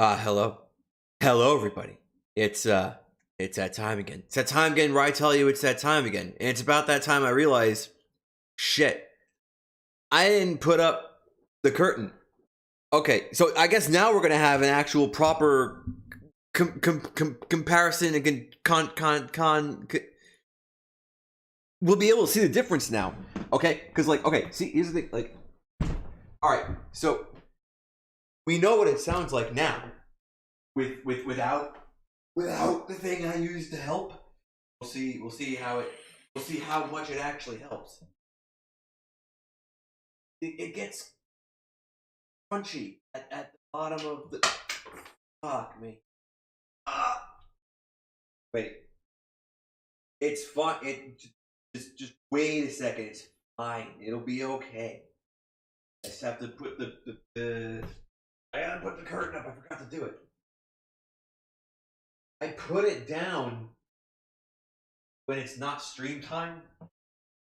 Hello. Hello, everybody. It's that time again. It's that time again where I tell you it's that time again. And it's about that time I realize, shit, I didn't put up the curtain. Okay, so I guess now we're gonna have an actual proper comparison and we'll be able to see the difference now. Okay, because see, here's the thing. All right, so we know what it sounds like now without the thing I used to help. We'll see how much it actually helps. It gets crunchy at the bottom of the. Fuck me. Wait. It's fine. Just wait a second. It's fine. It'll be okay. I just have to put I gotta put the curtain up. I forgot to do it. I put it down when it's not stream time.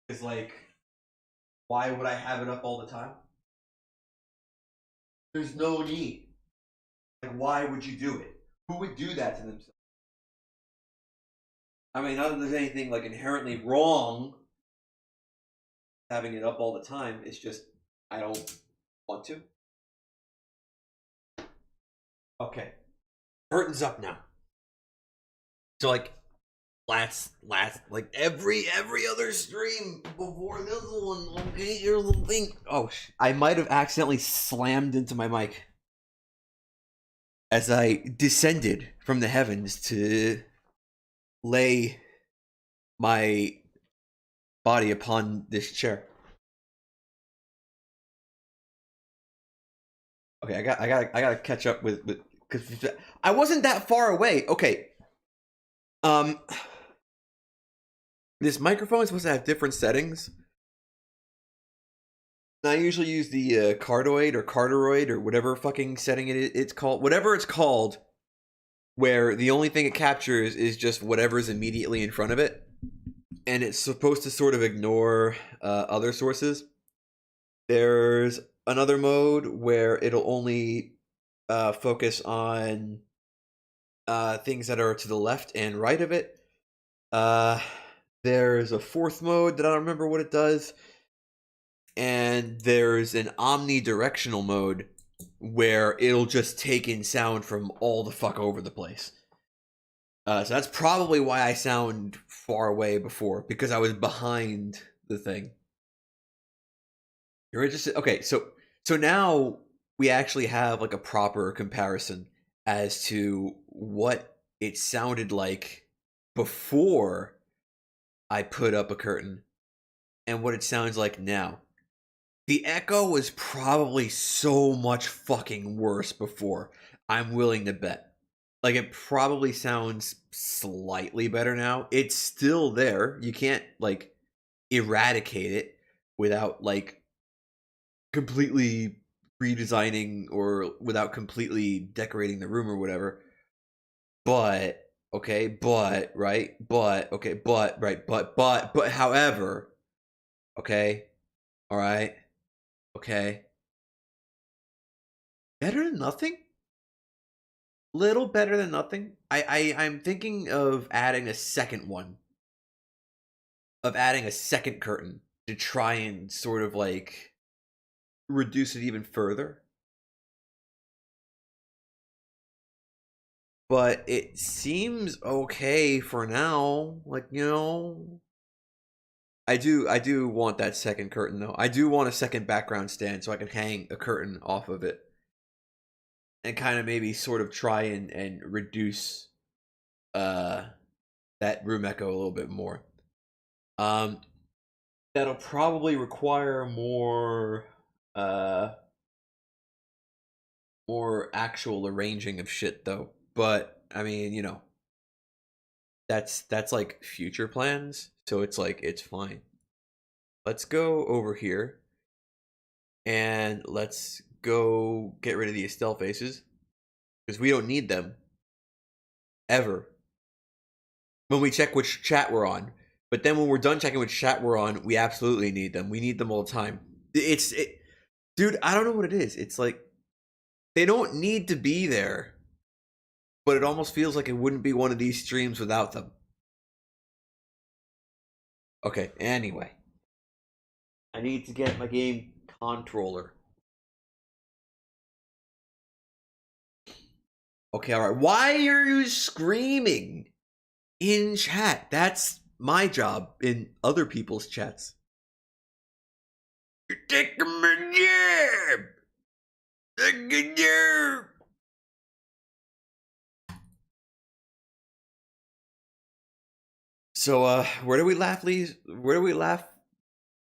It's why would I have it up all the time? There's no need. Why would you do it? Who would do that to themselves? I mean, not that there's anything inherently wrong having it up all the time. It's just I don't want to. Okay, curtains up now. So last every other stream before this one. Okay, here's the thing. Oh, I might have accidentally slammed into my mic as I descended from the heavens to lay my body upon this chair. Okay, I gotta catch up with because I wasn't that far away. Okay. This microphone is supposed to have different settings. I usually use the cardioid or whatever fucking setting it's called. Whatever it's called, where the only thing it captures is just whatever's immediately in front of it. And it's supposed to sort of ignore other sources. There's another mode where it'll only focus on things that are to the left and right of it. There's a fourth mode that I don't remember what it does. And there's an omnidirectional mode where it'll just take in sound from all the fuck over the place. So that's probably why I sound far away before, because I was behind the thing. You're interested? Okay, so now we actually have a proper comparison as to what it sounded like before I put up a curtain and what it sounds like now. The echo was probably so much fucking worse before, I'm willing to bet. It probably sounds slightly better now. It's still there. You can't, eradicate it without, completely redesigning or without completely decorating the room or whatever. But, however, okay, alright, okay. Better than nothing? Little better than nothing. I'm thinking of adding a second one. Of adding a second curtain to try and sort of reduce it even further. But it seems okay for now. I do want that second curtain though. I do want a second background stand so I can hang a curtain off of it. And kind of maybe sort of try and reduce that room echo a little bit more. That'll probably require more actual arranging of shit though. But I mean, that's future plans, so it's it's fine. Let's go over here and let's go get rid of the Estelle faces because we don't need them ever when we check which chat we're on. But then when we're done checking which chat we're on, we absolutely need them. We need them all the time. Dude, I don't know what it is. It's they don't need to be there. but it almost feels like it wouldn't be one of these streams without them. Okay, anyway. I need to get my game controller. Okay, alright. Why are you screaming in chat? That's my job in other people's chats. You're taking my job! Taking job! So, where do we laugh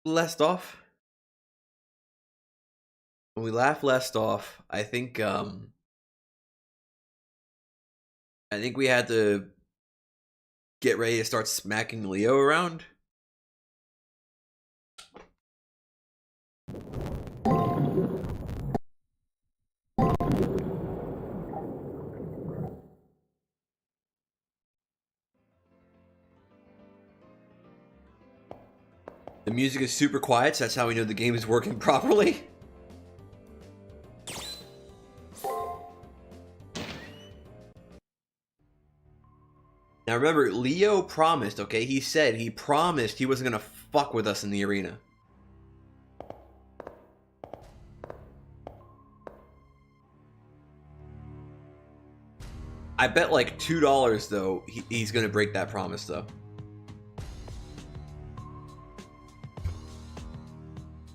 left off? When we left off, I think we had to get ready to start smacking Leo around. The music is super quiet, so that's how we know the game is working properly. Now remember, Leo promised, okay? He promised he wasn't gonna fuck with us in the arena. I bet like $2 though, he's gonna break that promise though.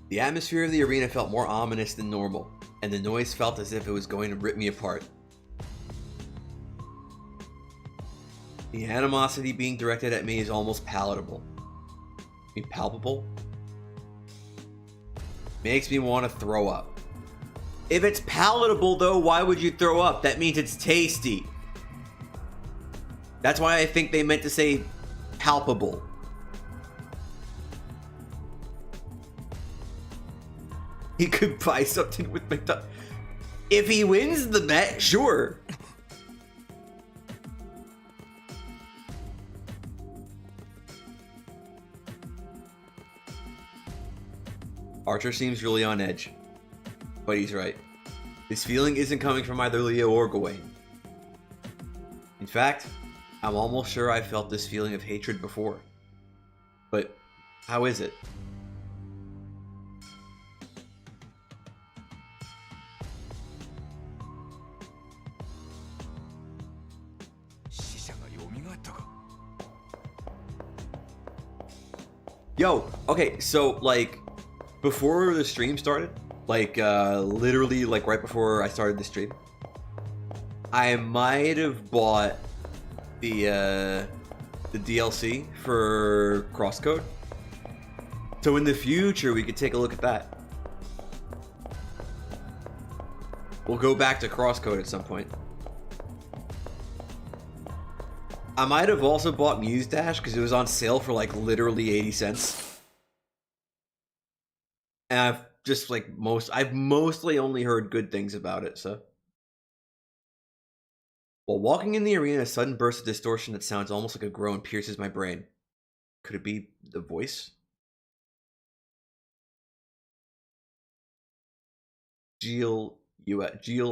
The atmosphere of the arena felt more ominous than normal, and the noise felt as if it was going to rip me apart. The animosity being directed at me is almost palatable. Palpable? Makes me want to throw up. If it's palatable though, why would you throw up? That means it's tasty. That's why I think they meant to say palpable. He could buy something with McDonald's. If he wins the bet, sure. Archer seems really on edge. But he's right. This feeling isn't coming from either Leo or Gawain. In fact, I'm almost sure I felt this feeling of hatred before. But how is it? Yo, okay, so like before the stream started, like literally like right before I started the stream, I might have bought the DLC for Crosscode. So in the future we could take a look at that. We'll go back to Crosscode at some point. I might have also bought Muse Dash because it was on sale for like literally 80 cents. And I've just like I've mostly only heard good things about it, so. While walking in the arena, a sudden burst of distortion that sounds almost like a groan pierces my brain. Could it be the voice? Geel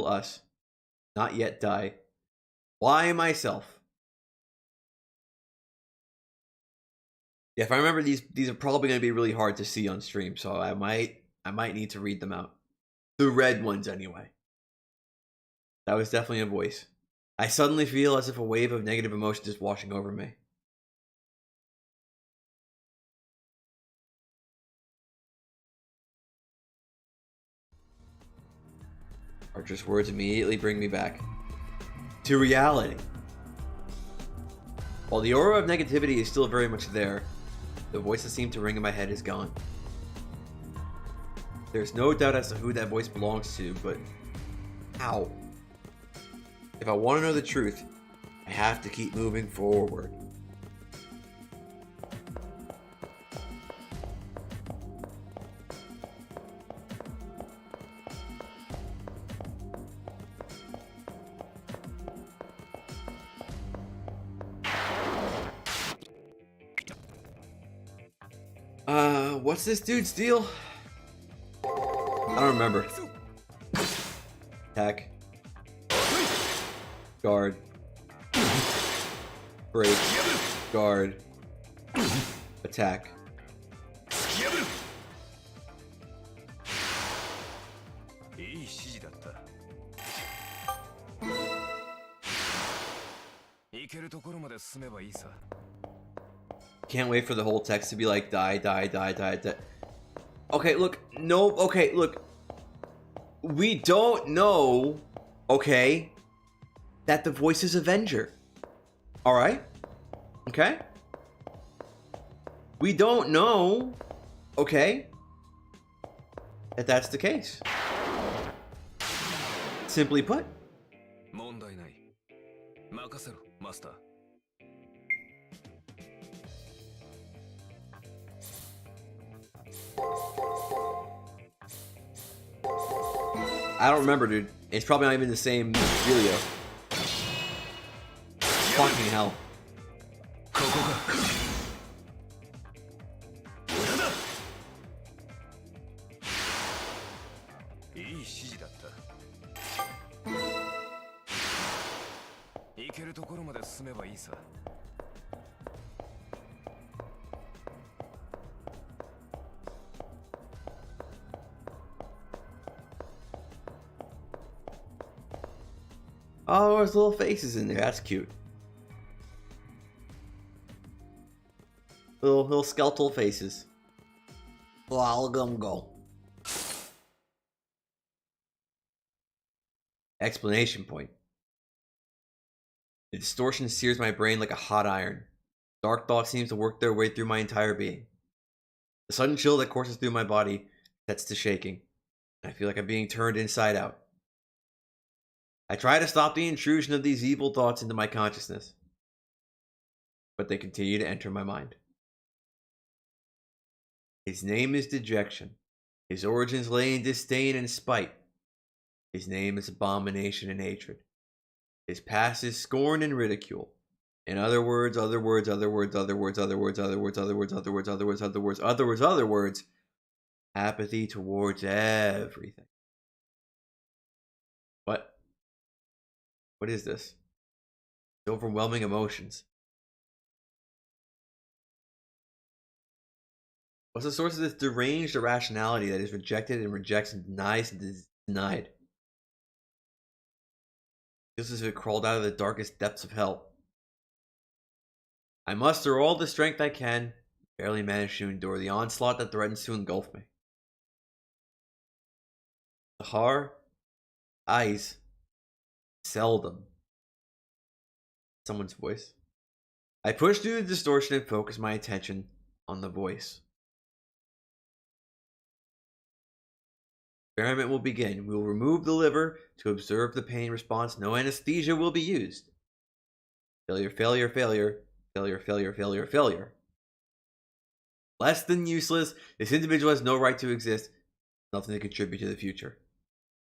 us. Not yet die. Why myself? Yeah, if I remember, these are probably going to be really hard to see on stream, so I might need to read them out. The red ones, anyway. That was definitely a voice. I suddenly feel as if a wave of negative emotion is washing over me. Archer's words immediately bring me back to reality. While the aura of negativity is still very much there, the voice that seemed to ring in my head is gone. There's no doubt as to who that voice belongs to, but how? If I want to know the truth, I have to keep moving forward. What's this dude's deal? I don't remember. Attack. Guard. break, guard, attack. Can't wait for the whole text to be like die, die, die, die, die. Okay, look, no, okay, look. We don't know, okay, that the voice is Avenger. Alright? Okay? We don't know, okay, that that's the case. Simply put. I don't remember, dude. It's probably not even the same video. Fucking hell. Oh, there's little faces in there. That's cute. Little skeletal faces. Well, I'll go. Explanation point. The distortion sears my brain like a hot iron. Dark thoughts seem to work their way through my entire being. The sudden chill that courses through my body sets to shaking. I feel like I'm being turned inside out. I try to stop the intrusion of these evil thoughts into my consciousness, but they continue to enter my mind. His name is Dejection. His origins lay in disdain and spite. His name is abomination and hatred. His past is scorn and ridicule. In other words, apathy towards everything. What is this? It's overwhelming emotions. What's the source of this deranged irrationality that is rejected and rejects and denies and is denied? Just as if it crawled out of the darkest depths of hell. I muster all the strength I can, barely manage to endure the onslaught that threatens to engulf me. Sahar, eyes, seldom. Someone's voice. I push through the distortion and focus my attention on the voice. Experiment will begin. We will remove the liver to observe the pain response. No anesthesia will be used. Failure, failure, failure, failure, failure, failure, failure. Less than useless. This individual has no right to exist. Nothing to contribute to the future.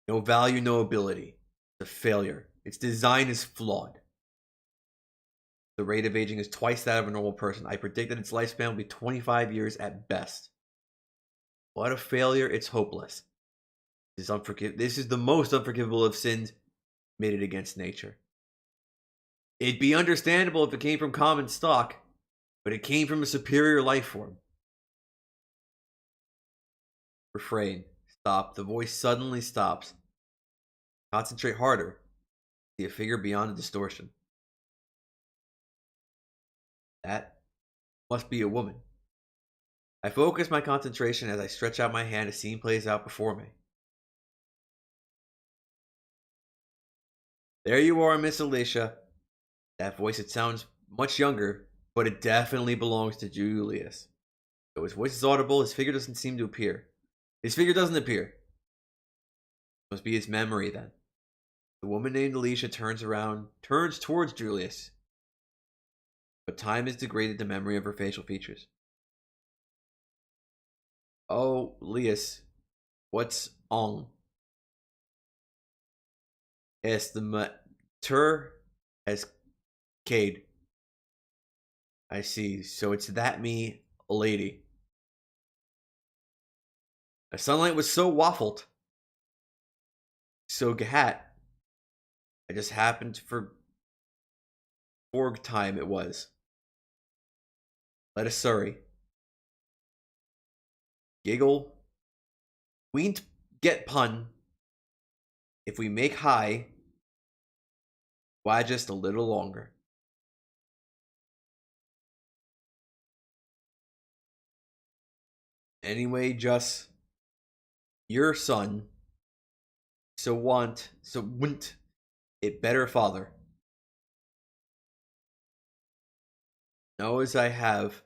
No value, no ability. It's a failure. Its design is flawed. The rate of aging is twice that of a normal person. I predict that its lifespan will be 25 years at best. What a failure. It's hopeless. This is the most unforgivable of sins committed against nature. It'd be understandable if it came from common stock, but it came from a superior life form. Refrain. Stop. The voice suddenly stops. Concentrate harder. See a figure beyond the distortion. That must be a woman. I focus my concentration as I stretch out my hand. A scene plays out before me. There you are, Miss Alicia. That voice, it sounds much younger, but it definitely belongs to Julius. Though his voice is audible, his figure doesn't seem to appear. His figure doesn't appear. It must be his memory then. The woman named Alicia turns towards Julius. But time has degraded the memory of her facial features. Oh, Lias, what's on? Yes, the mater has Cade. I see. So it's that me, a lady. The sunlight was so waffled. So gahat. I just happened for Borg time it was. Let us hurry. Giggle. We get pun. If we make high, why just a little longer? Anyway, just your son. So wouldn't it better father. Know as I have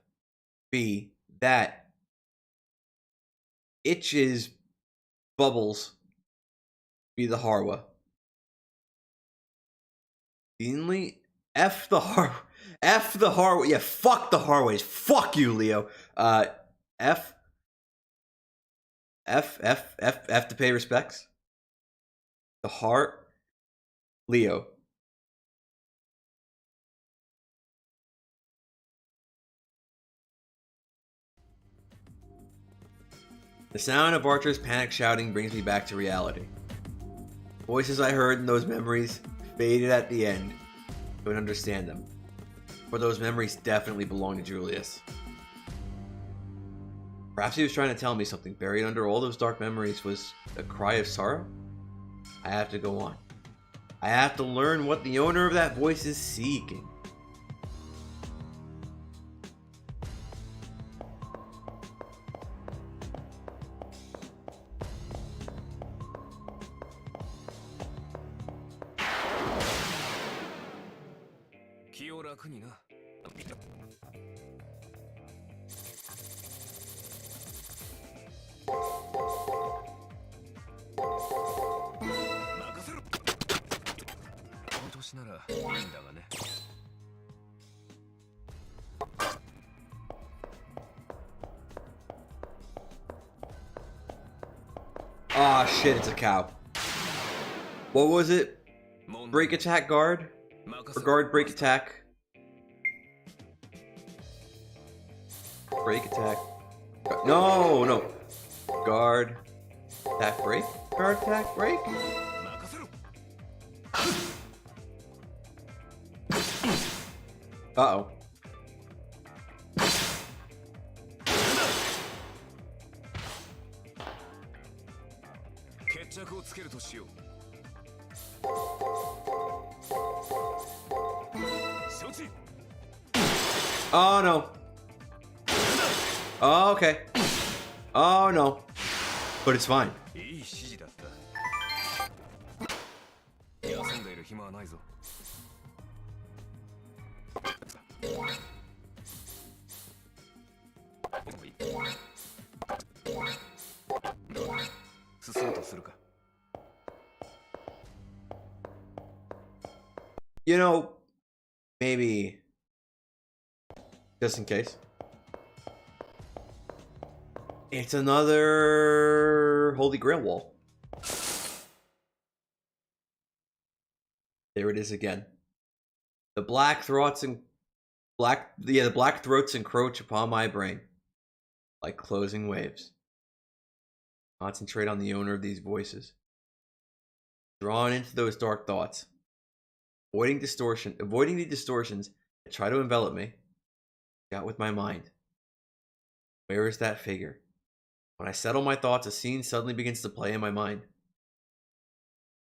be that itches bubbles be the Harwa. Beanley F the Harwa. Yeah, fuck the Harways. Fuck you, Leo. F to pay respects. The heart, Leo. The sound of Archer's panic shouting brings me back to reality. Voices I heard in those memories faded at the end. I don't understand them. For those memories definitely belong to Julius. Perhaps he was trying to tell me something. Buried under all those dark memories was a cry of sorrow? I have to go on. I have to learn what the owner of that voice is seeking. Ah, shit, it's a cow. What was it? Break attack guard? Or guard break attack? Break attack. No. Guard attack break? Guard attack break? Uh-oh. Oh no. Oh, okay. Oh no. But it's fine. You know, maybe just in case. It's another Holy Grail wall. There it is again. The black throats encroach upon my brain like closing waves. Concentrate on the owner of these voices. Drawn into those dark thoughts. Avoiding the distortions that try to envelop me. Out with my mind. Where is that figure? When I settle my thoughts, a scene suddenly begins to play in my mind.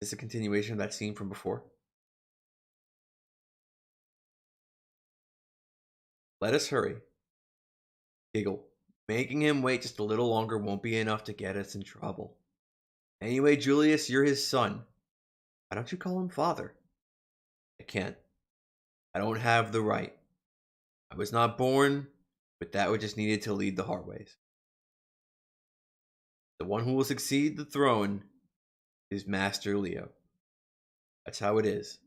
Is this a continuation of that scene from before? Let us hurry. Giggle. Making him wait just a little longer won't be enough to get us in trouble. Anyway, Julius, you're his son. Why don't you call him father? I can't. I don't have the right. I was not born with that which is needed to lead the Harways. The one who will succeed the throne is Master Leo. That's how it is.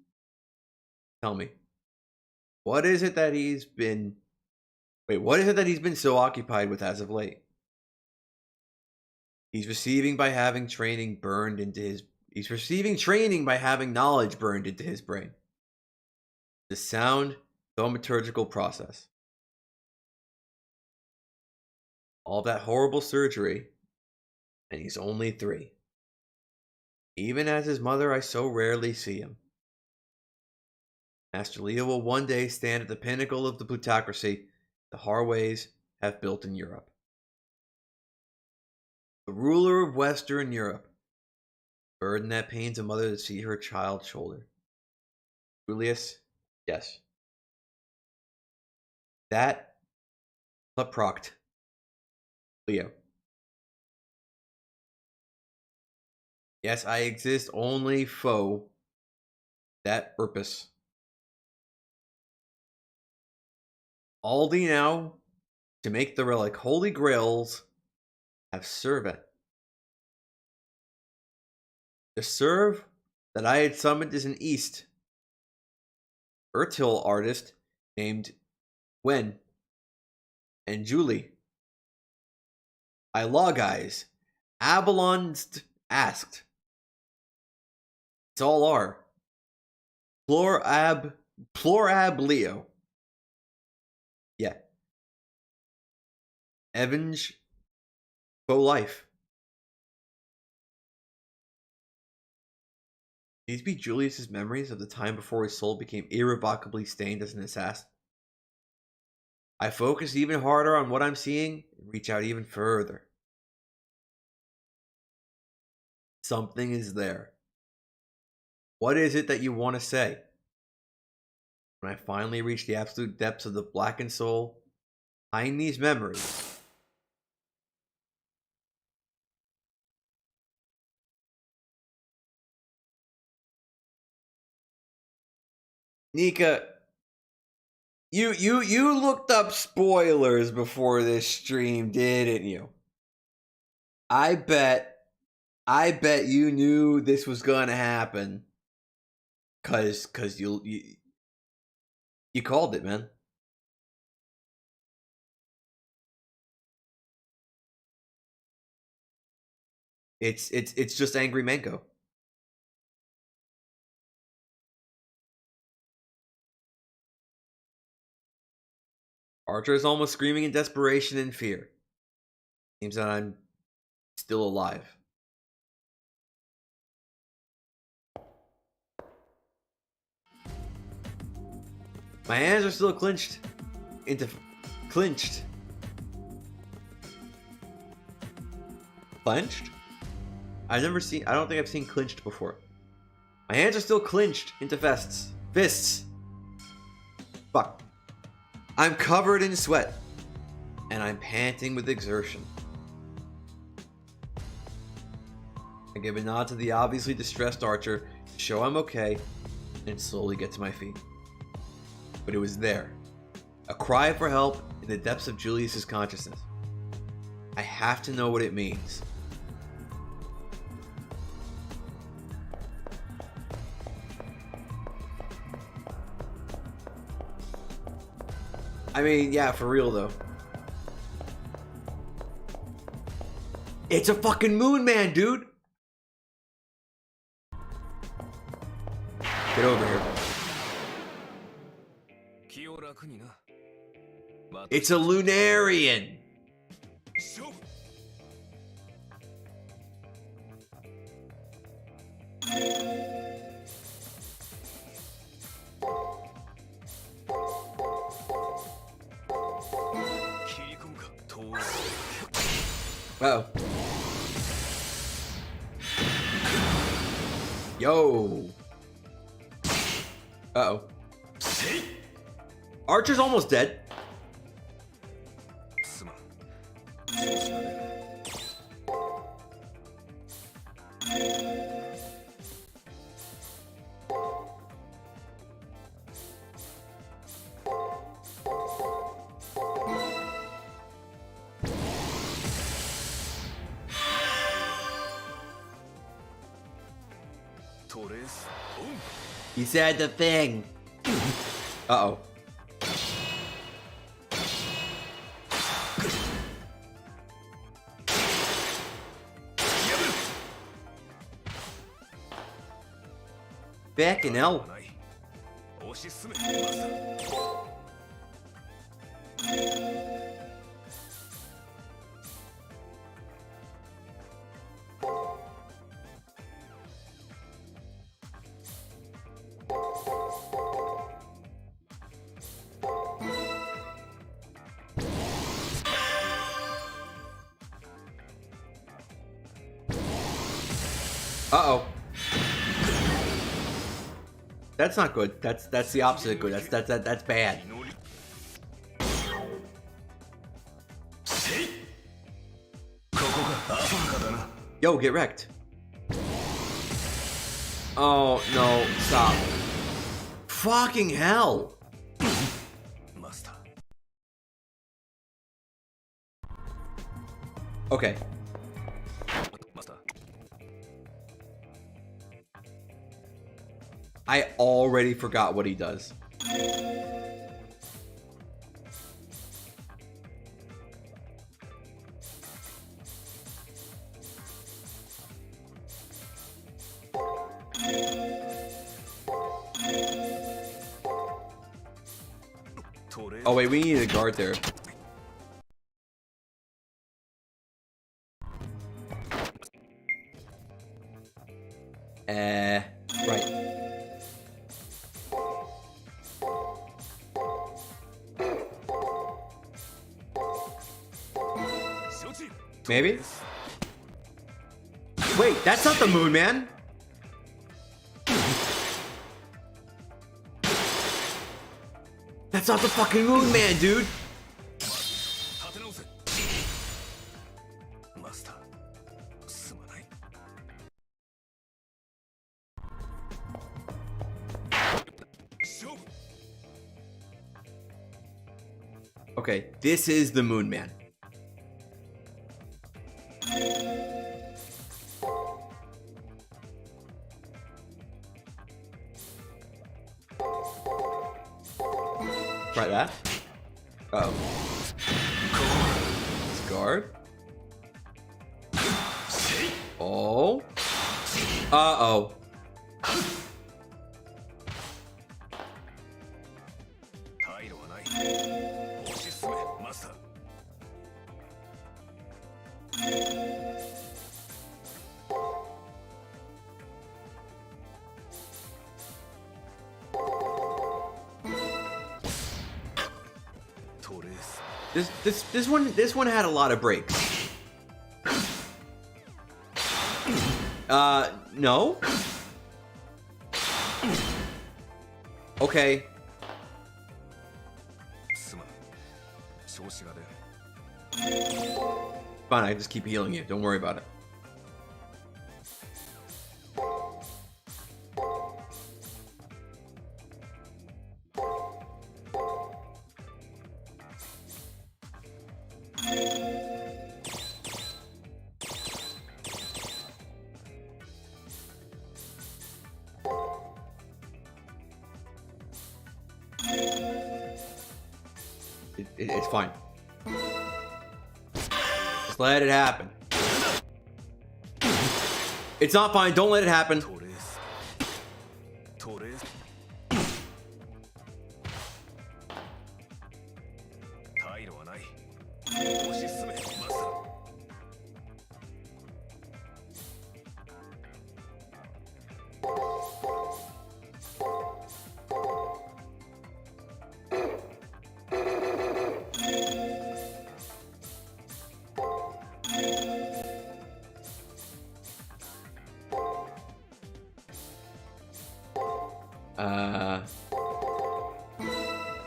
Tell me, what is it that he's been so occupied with as of late? He's receiving by having knowledge burned into his brain. The sound thaumaturgical process. All that horrible surgery, and he's only 3. Even as his mother, I so rarely see him. Master Leo will one day stand at the pinnacle of the plutocracy the Harways have built in Europe. The ruler of Western Europe. Burden that pains a mother to see her child shoulder. Julius, yes. That proct. Leo. Yes, I exist only foe that purpose. Aldi now, to make the relic holy grails, have servant. The serve that I had summoned is an East Ertil artist named Wen and Julie. I law guys. Abalon's asked. It's all R. Plorab Leo. Yeah. Evans for life. These be Julius's memories of the time before his soul became irrevocably stained as an assassin. I focus even harder on what I'm seeing and reach out even further. Something is there. What is it that you want to say? When I finally reach the absolute depths of the blackened soul, behind these memories, Nika, you looked up spoilers before this stream, didn't you? I bet you knew this was gonna happen. Cause you called it, man. It's just Angry Mango. Archer is almost screaming in desperation and fear. Seems that I'm still alive. My hands are still clenched. Clenched? I don't think I've seen clenched before. My hands are still clenched into fists. Fuck. I'm covered in sweat. And I'm panting with exertion. I give a nod to the obviously distressed Archer to show I'm okay and slowly get to my feet. But it was there. A cry for help in the depths of Julius's consciousness. I have to know what it means. I mean, yeah, for real though. It's a fucking moon man, dude! Get over here. It's a Lunarian! Uh-oh. Yo! Uh-oh. Archer's almost dead. He said the thing. Uh-oh. Fucking hell. Uh-oh. That's not good. That's the opposite of good. That's bad. Yo, get wrecked. Oh, no. Stop. Fucking hell. Okay. I already forgot what he does. Oh wait, we need a guard there. Right. Maybe? Wait, that's not the moon, man. That's not the fucking moon, man, dude. Okay, this is the moon man. Try that. Uh-oh. Guard. Oh. Uh-oh. This one had a lot of breaks. No. Okay. Fine, I just keep healing you. Don't worry about it. It's fine. Just let it happen. It's not fine. Don't let it happen.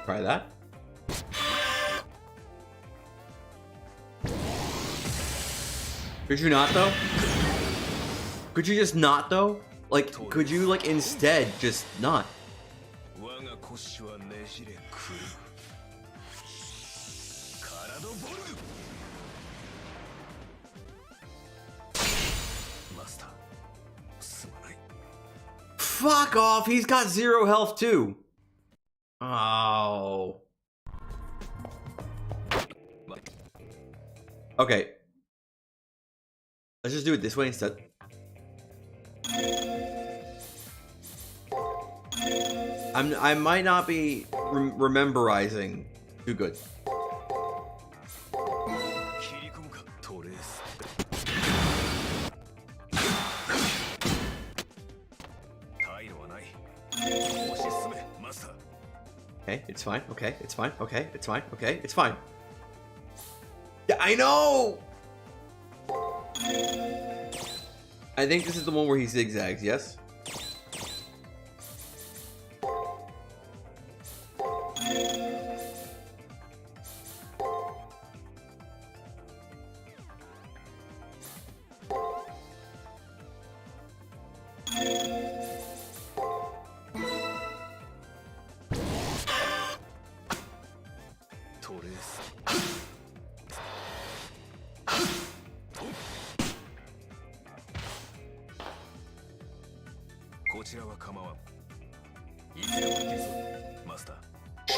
Try that. Could you not though? Could you just not though? Like, could you like instead just not? Fuck off, he's got 0 health too. Oh. Okay. Let's just do it this way instead. I might not be rememberizing too good. Okay, it's fine. Okay, it's fine. Okay, it's fine. Okay, it's fine. Yeah, I know! I think this is the one where he zigzags, yes?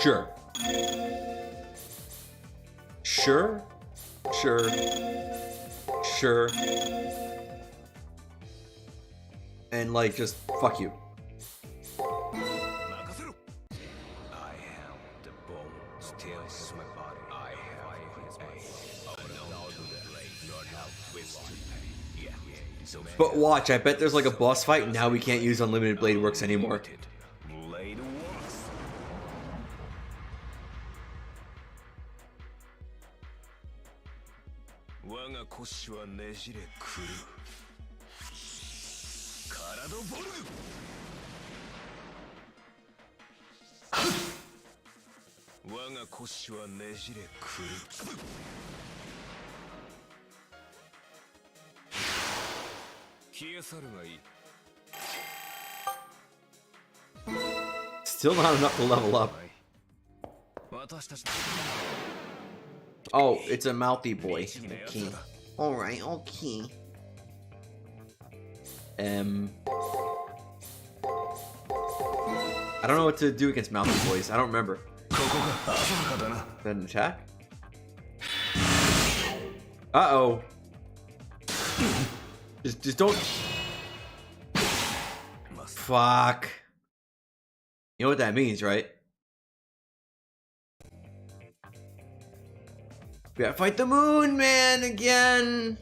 Sure. Sure. Sure. Sure. And like, just fuck you. But watch, I bet there's like a boss fight and now we can't use unlimited blade works anymore. Still not enough to level up. Oh, it's a mouthy boy. Okay. Alright, okay. I don't know what to do against mouthy boys. I don't remember. Is that an attack? Uh-oh. Just don't... Fuck. You know what that means, right? We gotta fight the moon, man, again!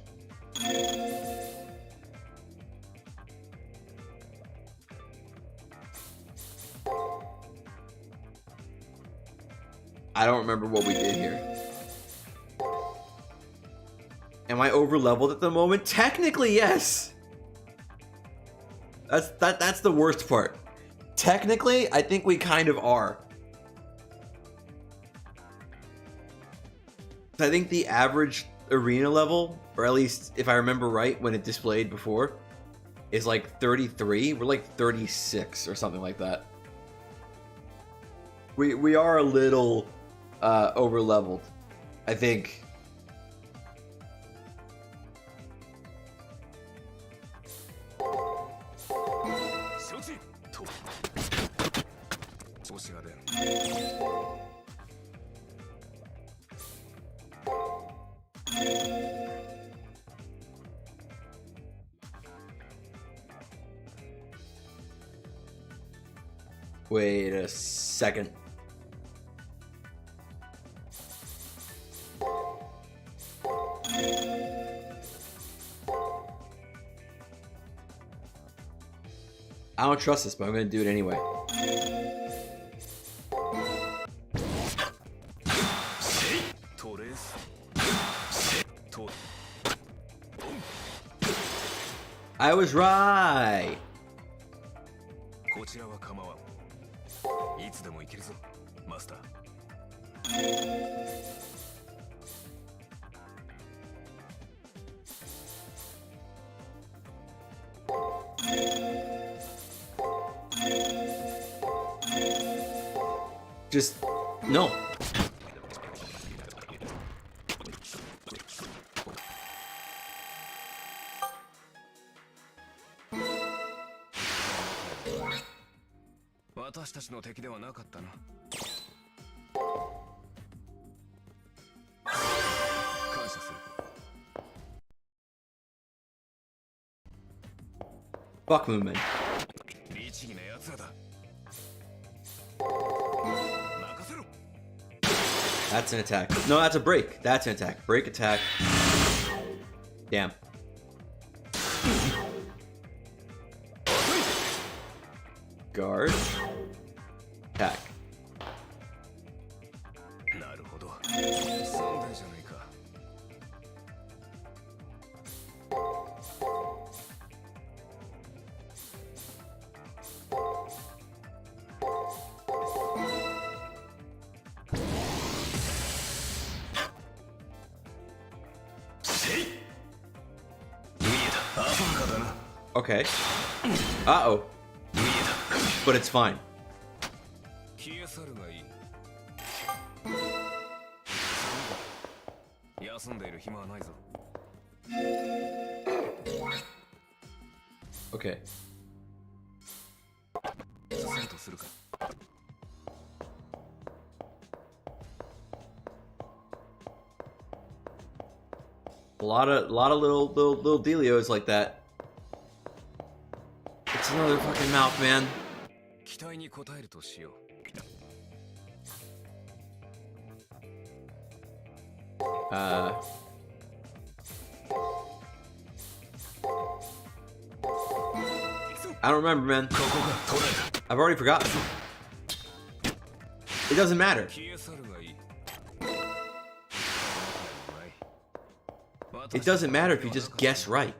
I don't remember what we did here. Am I over leveled at the moment? Technically, yes. That's the worst part. Technically, I think we kind of are. I think the average arena level, or at least if I remember right when it displayed before, is like 33. We're like 36 or something like that. We are a little over leveled, I think. Wait a second. I don't trust this, but I'm gonna do it anyway. I was right. Just no. Fuck movement. That's an attack. No, that's a break. That's an attack. Break attack. Damn. Guard. Attack. Okay. Uh-oh. But it's fine. Okay. A lot of little dealios like that. It's another fucking mouth, man. I don't remember, man. I've already forgotten. It doesn't matter. It doesn't matter if you just guess right.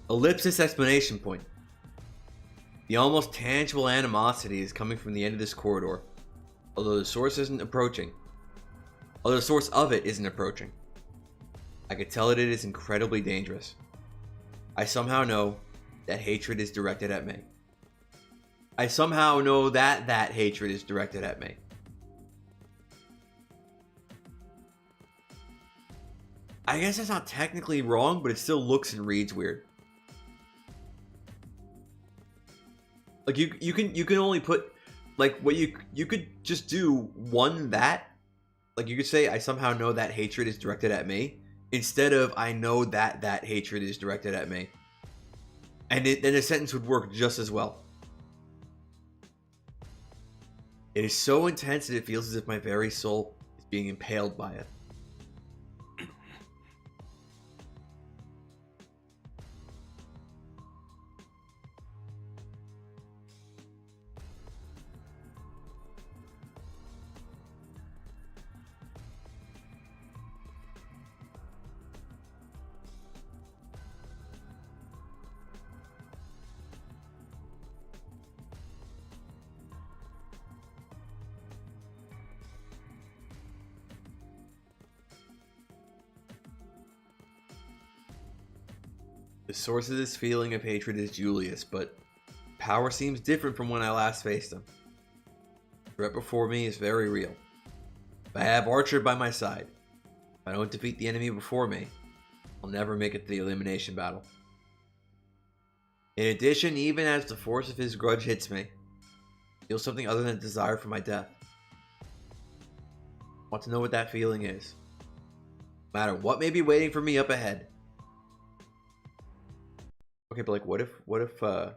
Ellipsis explanation point. The almost tangible animosity is coming from the end of this corridor, although the source isn't approaching. Although the source of it isn't approaching. I could tell that it is incredibly dangerous. I somehow know that hatred is directed at me. I somehow know that that hatred is directed at me. I guess that's not technically wrong, but it still looks and reads weird. Like you can only put like what you could just do one that. Like you could say I somehow know that hatred is directed at me instead of I know that that hatred is directed at me. And then a sentence would work just as well. It is so intense that it feels as if my very soul is being impaled by it. The source of this feeling of hatred is Julius, but power seems different from when I last faced him. The threat before me is very real. If I have Archer by my side, if I don't defeat the enemy before me, I'll never make it to the elimination battle. In addition, even as the force of his grudge hits me, I feel something other than a desire for my death. I want to know what that feeling is. No matter what may be waiting for me up ahead. Okay, but like, what if, oh,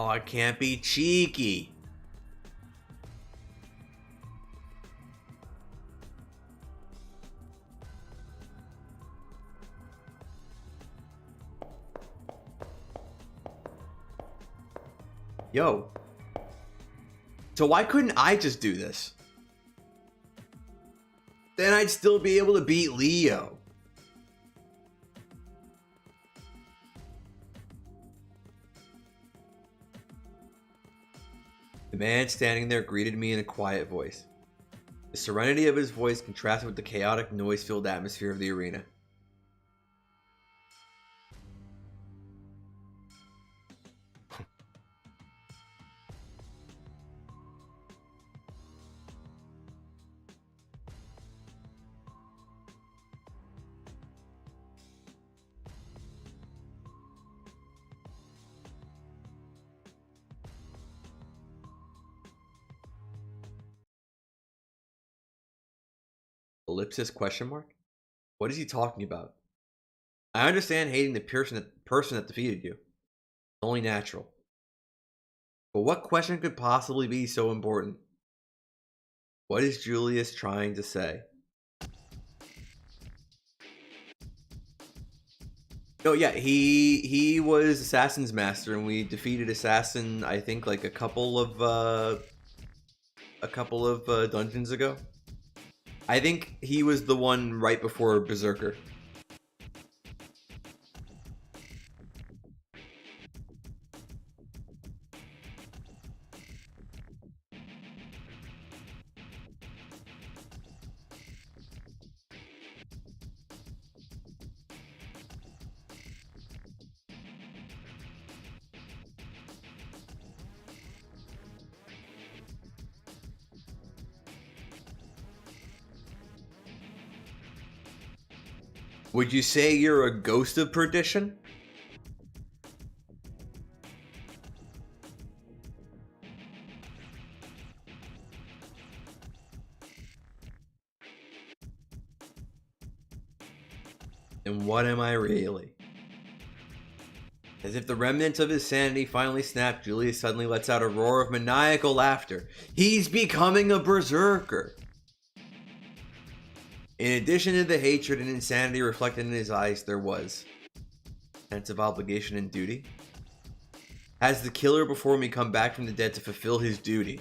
I can't be cheeky. Yo. So why couldn't I just do this? Then I'd still be able to beat Leo. The man standing there greeted me in a quiet voice. The serenity of his voice contrasted with the chaotic, noise-filled atmosphere of the arena. Ellipsis question mark? What is he talking about? I understand hating the person that defeated you. It's only natural. But what question could possibly be so important? What is Julius trying to say? No, yeah, he was Assassin's Master, and we defeated Assassin, I think, like a couple of dungeons ago. I think he was the one right before Berserker. Would you say you're a ghost of perdition? And what am I really? As if the remnants of his sanity finally snapped, Julius suddenly lets out a roar of maniacal laughter. He's becoming a berserker! In addition to the hatred and insanity reflected in his eyes, there was a sense of obligation and duty. Has the killer before me come back from the dead to fulfill his duty?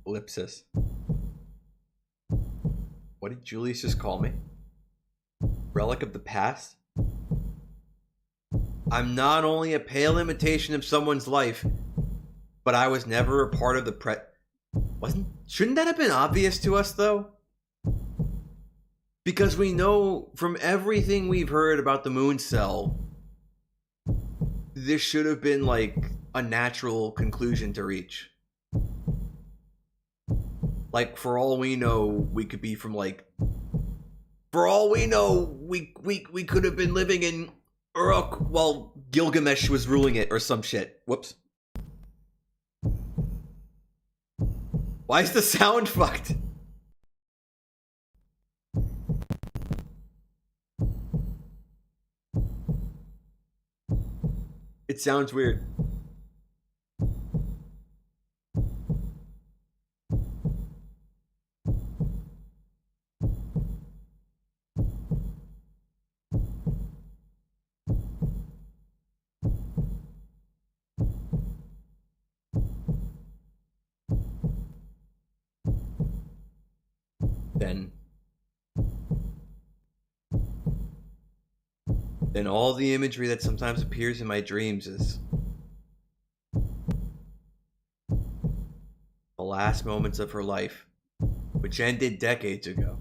Ellipsis. What did Julius just call me? Relic of the past? I'm not only a pale imitation of someone's life, but I was never a part of the Shouldn't that have been obvious to us, though? Because we know from everything we've heard about the moon cell, this should have been like a natural conclusion to reach. Like, for all we know, we could be from like... For all we know, we could have been living in Uruk while Gilgamesh was ruling it or some shit. Whoops. Why is the sound fucked? It sounds weird. Then all the imagery that sometimes appears in my dreams is the last moments of her life, which ended decades ago.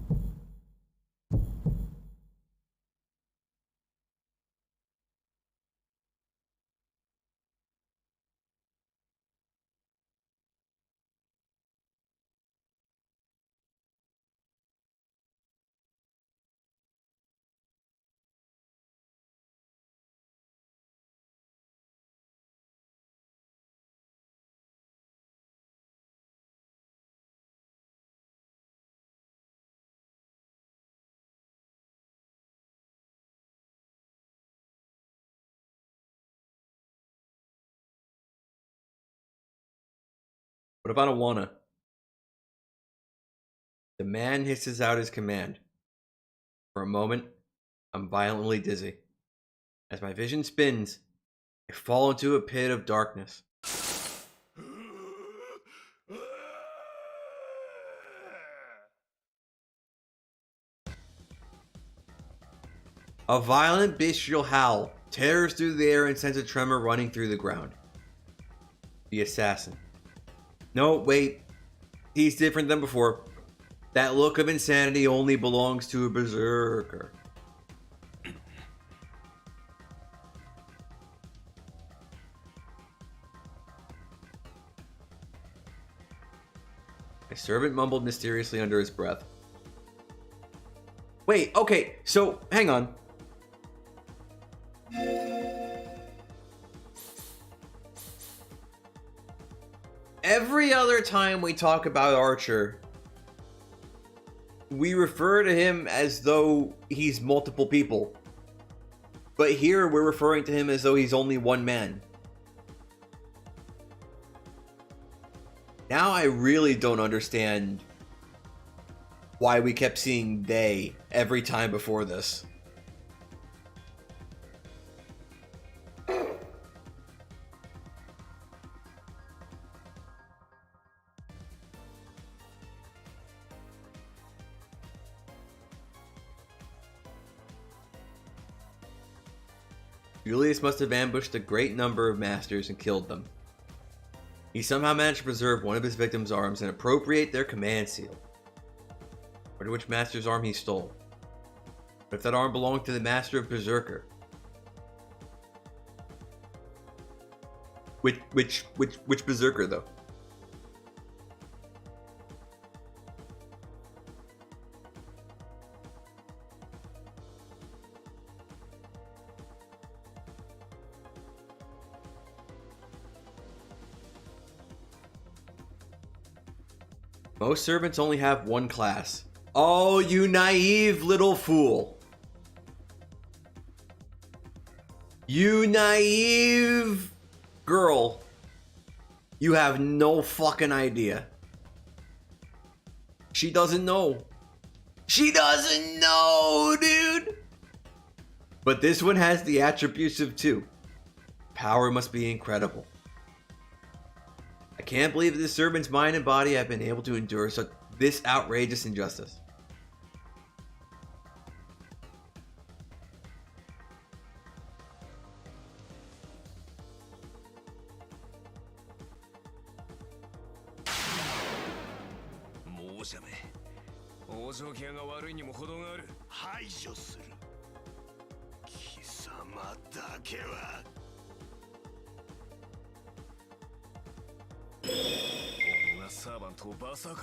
What if I don't wanna? The man hisses out his command. For a moment, I'm violently dizzy. As my vision spins, I fall into a pit of darkness. A violent bestial howl tears through the air and sends a tremor running through the ground. The assassin. No, wait. He's different than before. That look of insanity only belongs to a berserker. My servant mumbled mysteriously under his breath. Wait, okay, so hang on. Every other time we talk about Archer, we refer to him as though he's multiple people. But here we're referring to him as though he's only one man. Now I really don't understand why we kept seeing they every time before this. Julius must have ambushed a great number of masters and killed them. He somehow managed to preserve one of his victims' arms and appropriate their command seal. I wonder which master's arm he stole. What if that arm belonged to the master of Berserker? Which Berserker though? Most servants only have one class. Oh, you naive little fool. You naive girl. You have no fucking idea. She doesn't know. She doesn't know, dude. But this one has the attributes of 2. Power must be incredible. I can't believe that this servant's mind and body have been able to endure such this outrageous injustice.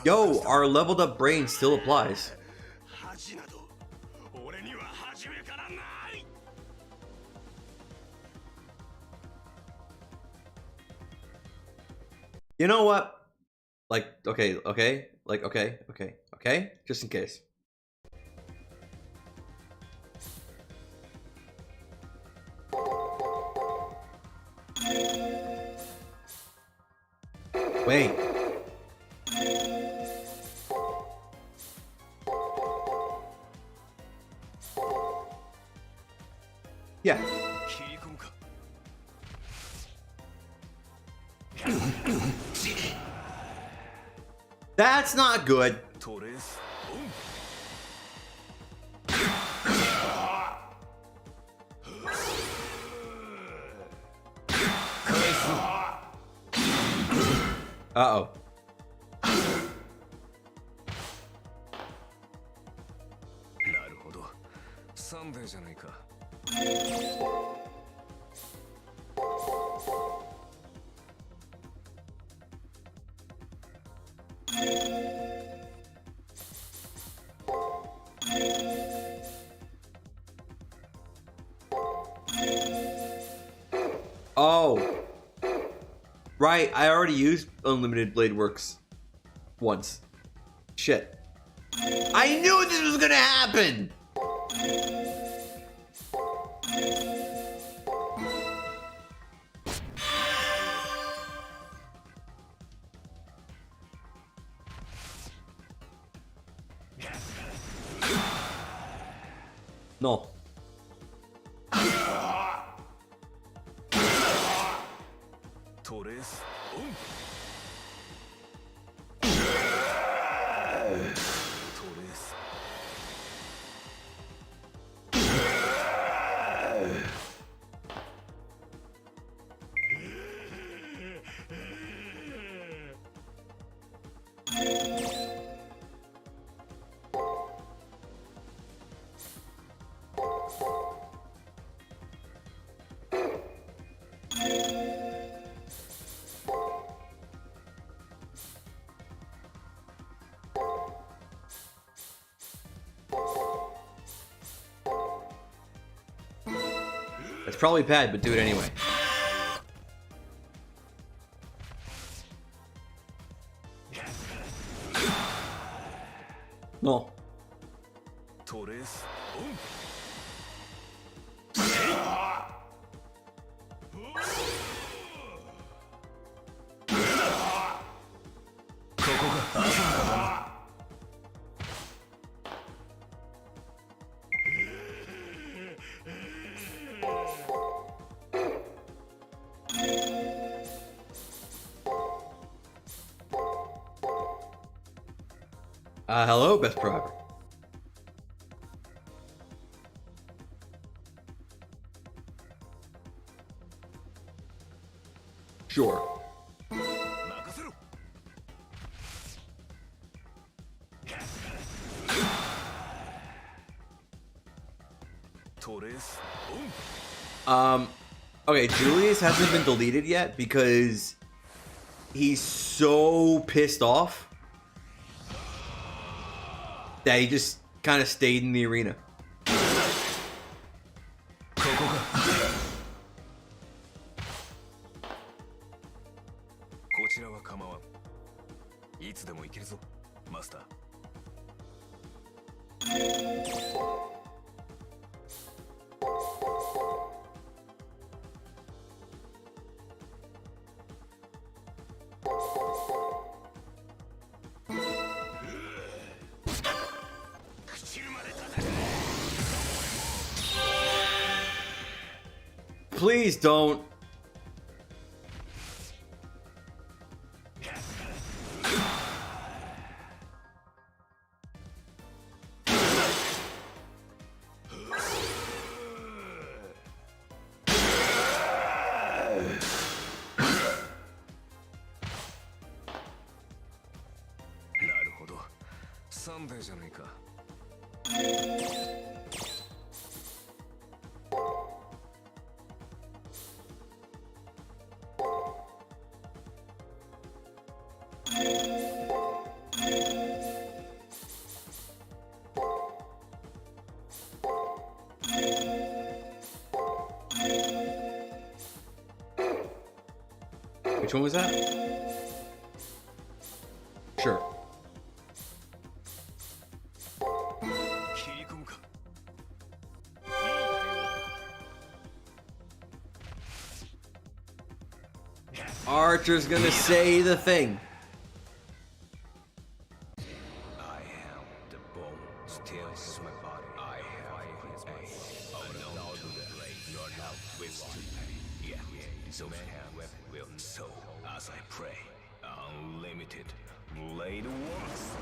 Yo, our leveled up brain still applies. You know what? Like, okay. Like, okay. Just in case. Wait. Yeah. That's not good. Uh-oh. Oh. Right, I already used Unlimited Blade Works once. Shit. I knew this was gonna happen! No. It's probably bad, but do it anyway. No. Hello, best pro ever. Sure. Okay, Julius hasn't been deleted yet because he's so pissed off that he just kind of stayed in the arena. Please don't. Which one was that? Sure. Archer's gonna say the thing. I am the bone, still is my body. I have his body. Oh no, not help with yeah, so man will so as I pray, unlimited blade once.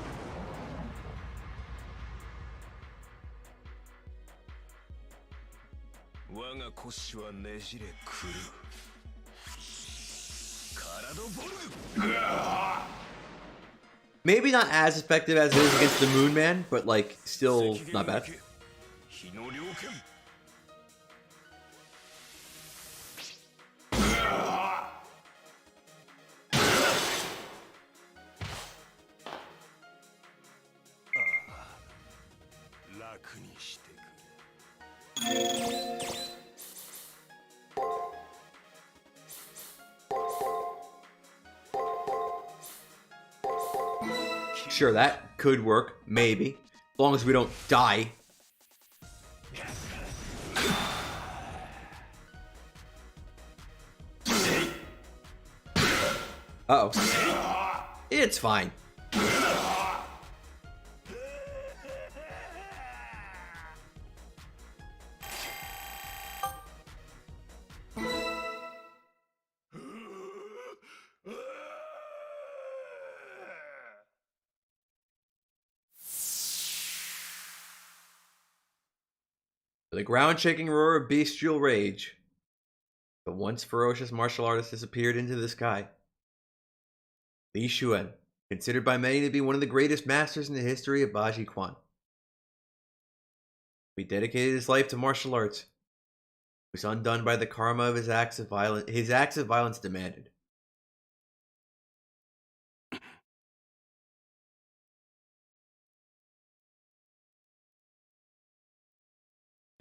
Waga koshi wa nejire kuru. Maybe not as effective as it is against the Moon Man, but like still not bad. Sure, that could work, maybe. As long as we don't die. Uh-oh. It's fine. The ground-shaking roar of bestial rage. The once ferocious martial artist disappeared into the sky. Li Xuan, considered by many to be one of the greatest masters in the history of Baji Quan. He dedicated his life to martial arts. He was undone by the karma of his acts of violence demanded.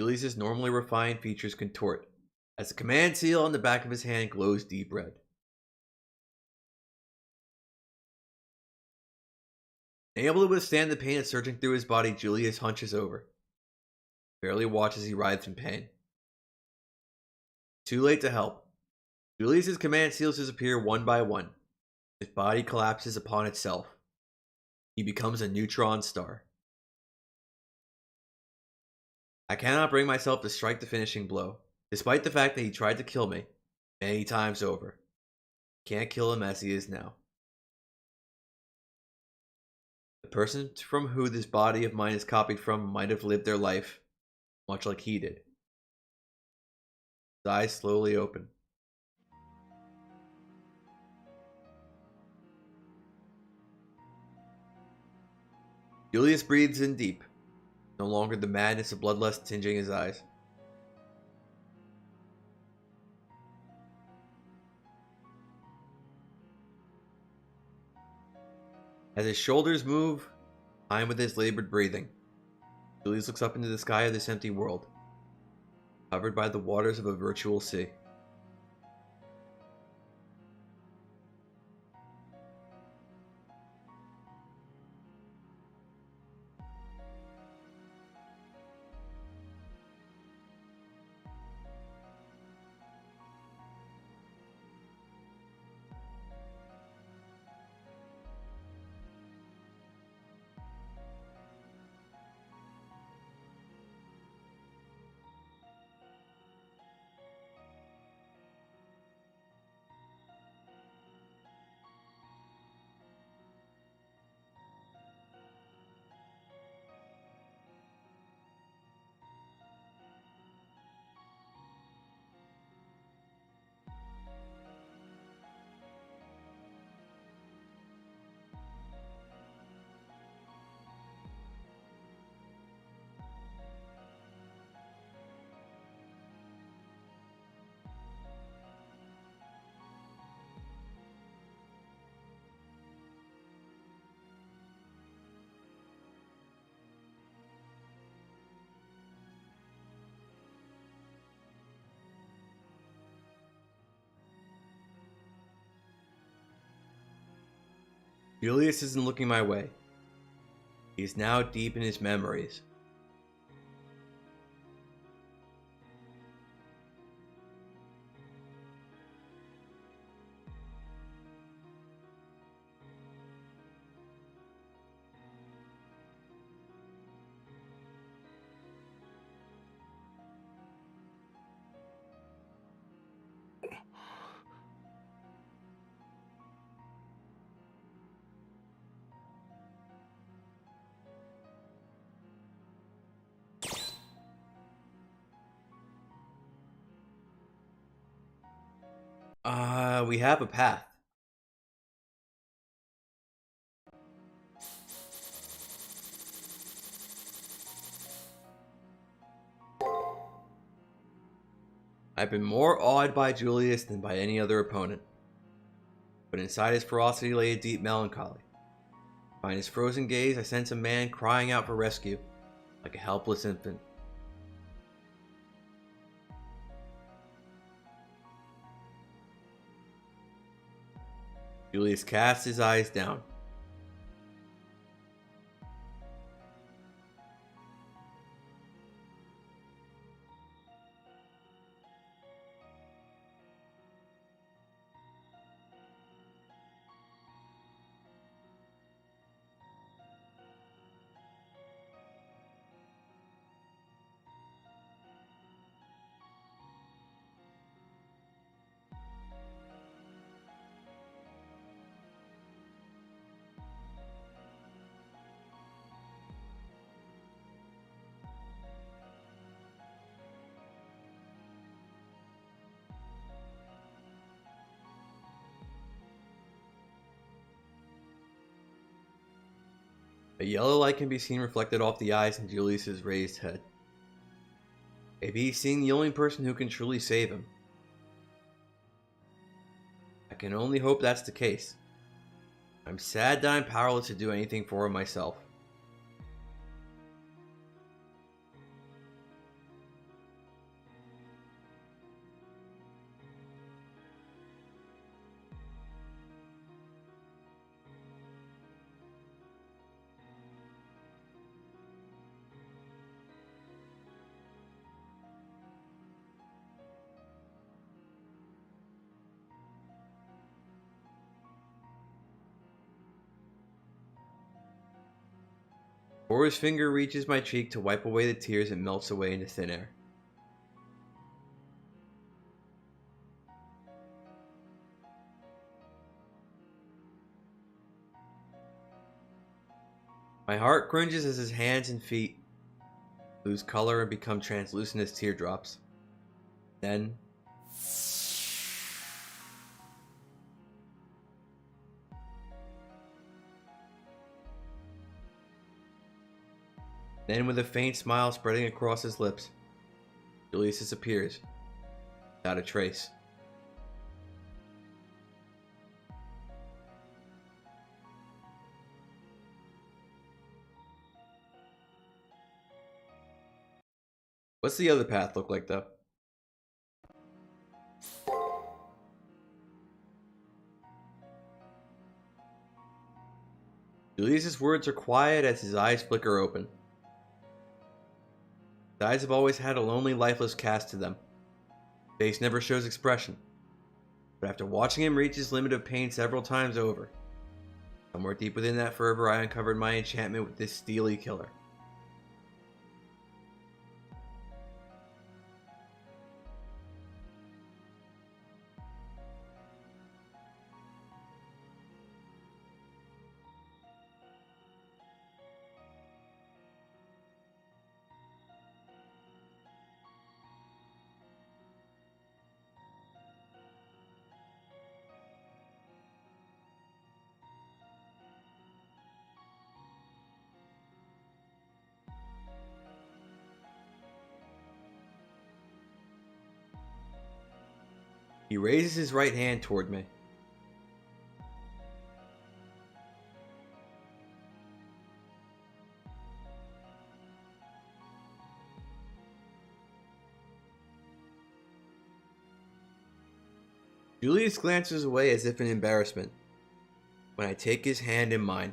Julius's normally refined features contort as the command seal on the back of his hand glows deep red. Unable to withstand the pain surging through his body, Julius hunches over. Barely watches as he writhes in pain. Too late to help. Julius's command seals disappear one by one. His body collapses upon itself. He becomes a neutron star. I cannot bring myself to strike the finishing blow, despite the fact that he tried to kill me many times over. Can't kill him as he is now. The person from who this body of mine is copied from might have lived their life, much like he did. His eyes slowly open. Julius breathes in deep, no longer the madness of bloodlust tinging his eyes. As his shoulders move, time with his labored breathing, Julius looks up into the sky of this empty world, covered by the waters of a virtual sea. Julius isn't looking my way. He is now deep in his memories. We have a path. I've been more awed by Julius than by any other opponent. But inside his ferocity lay a deep melancholy. Behind his frozen gaze, I sense a man crying out for rescue, like a helpless infant. Julius casts his eyes down. A yellow light can be seen reflected off the eyes in Julius's raised head. Maybe he's seeing the only person who can truly save him. I can only hope that's the case. I'm sad that I'm powerless to do anything for him myself. Before his finger reaches my cheek to wipe away the tears, it melts away into thin air. My heart cringes as his hands and feet lose color and become translucent as teardrops. Then, Then, with a faint smile spreading across his lips, Julius disappears, without a trace. What's the other path look like, though? Julius's words are quiet as his eyes flicker open. His eyes have always had a lonely, lifeless cast to them. His face never shows expression. But after watching him reach his limit of pain several times over, somewhere deep within that fervor, I uncovered my enchantment with this steely killer. He raises his right hand toward me. Julius glances away as if in embarrassment when I take his hand in mine.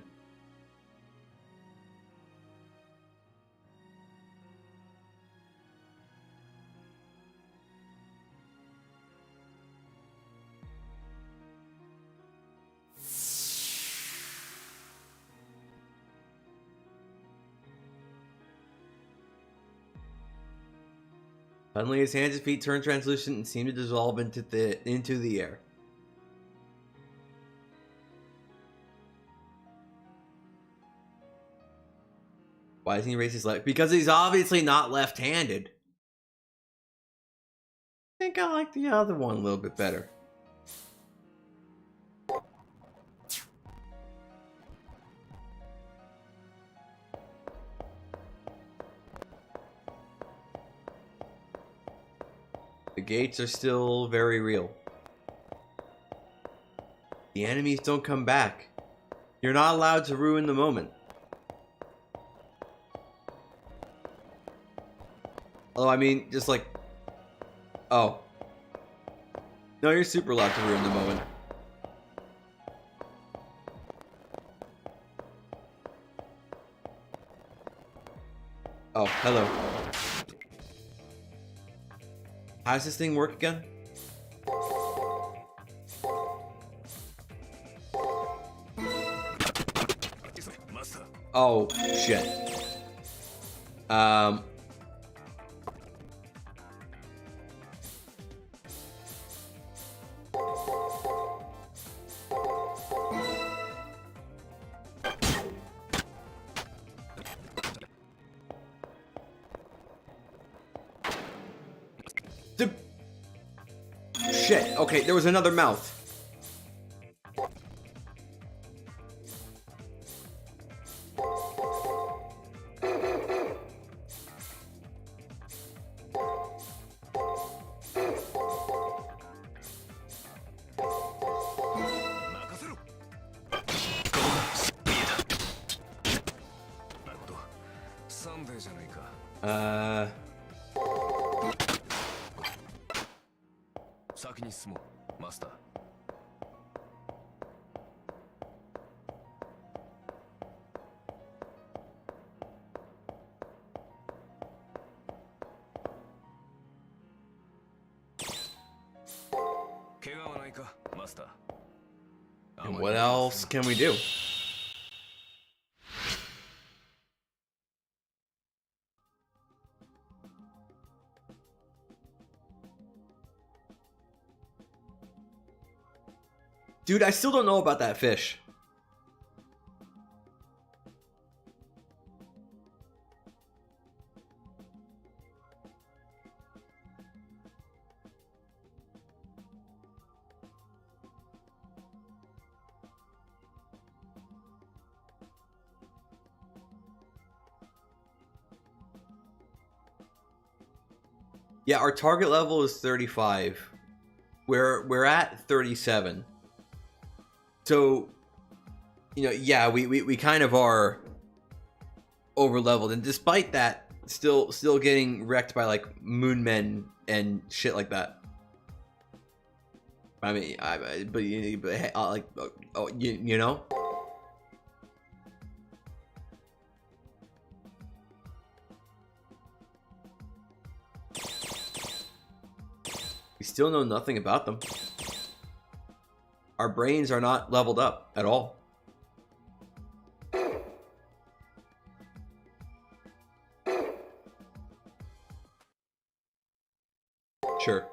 Suddenly, his hands and feet turn translucent and seem to dissolve into the air. Why doesn't he raise his leg? Because he's obviously not left-handed. I think I like the other one a little bit better. The gates are still very real. The enemies don't come back. You're not allowed to ruin the moment. Oh, I mean, just like... Oh. No, you're super allowed to ruin the moment. Oh, hello. How does this thing work again? Oh, shit. Shit. Okay, there was another mouth. And what else can we do? Dude, I still don't know about that fish. Yeah, our target level is 35. We're at 37. So, you know, yeah, we kind of are over leveled, and despite that, still getting wrecked by like moon men and shit like that. I mean, like, you know. We still know nothing about them. Our brains are not leveled up at all. Sure.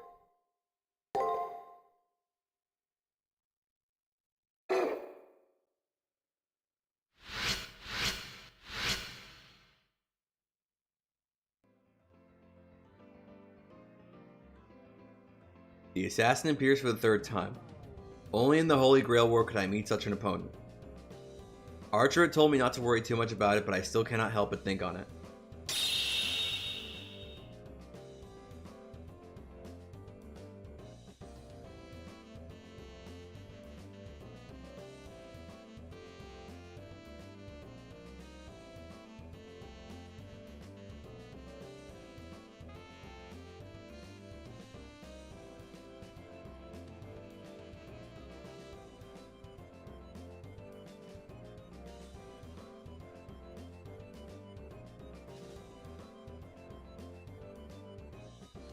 The assassin appears for the third time. Only in the Holy Grail War could I meet such an opponent. Archer had told me not to worry too much about it, but I still cannot help but think on it.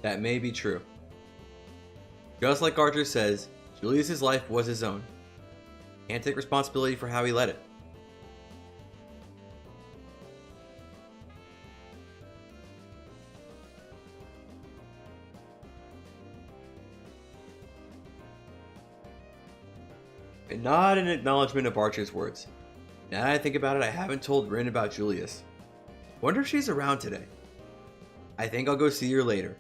That may be true. Just like Archer says, Julius's life was his own. Can't take responsibility for how he led it. And not an acknowledgement of Archer's words. Now that I think about it, I haven't told Rin about Julius. Wonder if she's around today. I think I'll go see her later.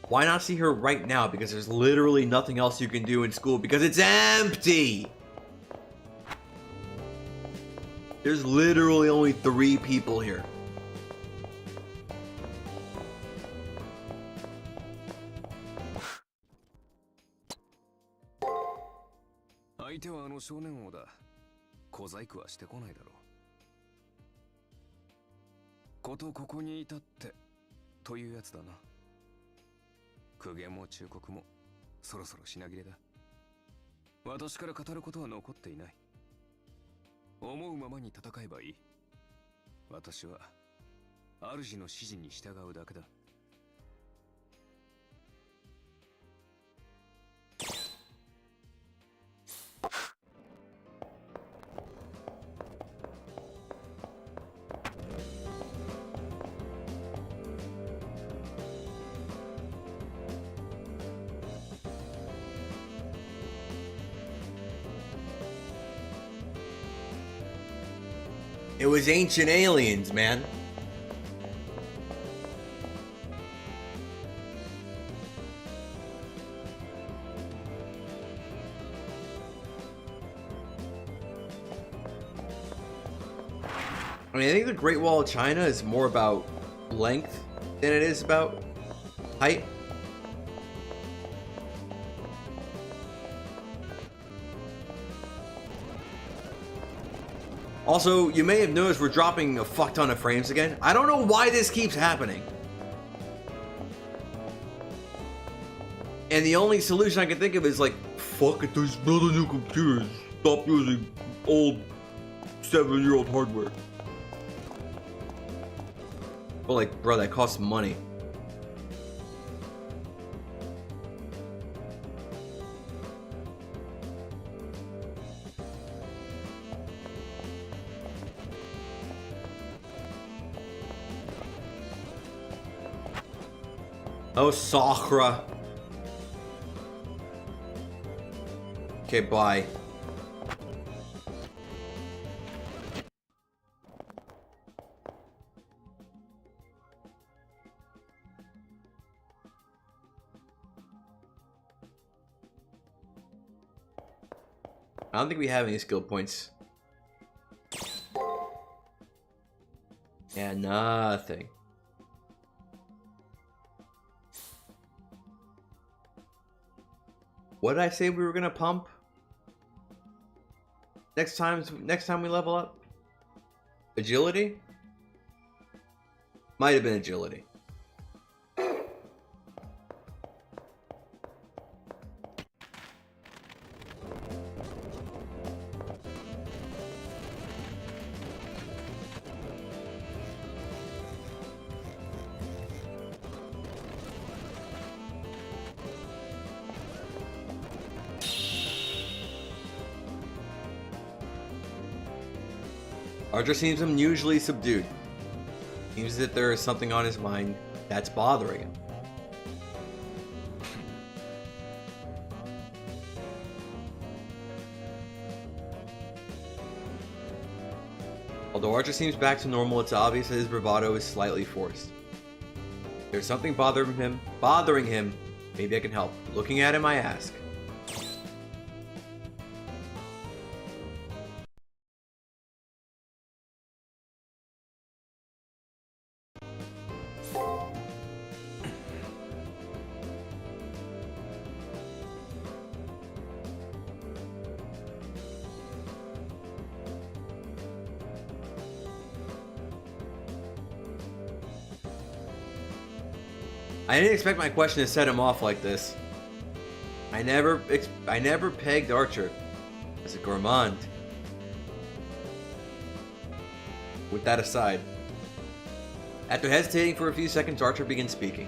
Why not see her right now? Because there's literally nothing else you can do in school because it's empty! There's literally only 3 people here. Toいうやつだな。苦言も忠告もそろそろ品切れだ。私から語ることは残っていない。思うままに戦えばいい。私は主の指示に従うだけだ。It was ancient aliens, man. I mean, I think the Great Wall of China is more about length than it is about height. Also, you may have noticed we're dropping a fuck ton of frames again. I don't know why this keeps happening. And the only solution I can think of is like, fuck it, just build a new computer. Stop using old 7-year-old hardware. But like, bro, that costs money. Oh, Sakura. Okay, bye. I don't think we have any skill points. Yeah, nothing. What did I say we were gonna pump? Next time we level up? Agility? Might have been agility. Archer seems unusually subdued. Seems that there is something on his mind that's bothering him. Although Archer seems back to normal, it's obvious that his bravado is slightly forced. There's something bothering him. Maybe I can help. Looking at him, I ask. I didn't expect my question to set him off like this. I never pegged Archer as a gourmand. With that aside, after hesitating for a few seconds, Archer begins speaking.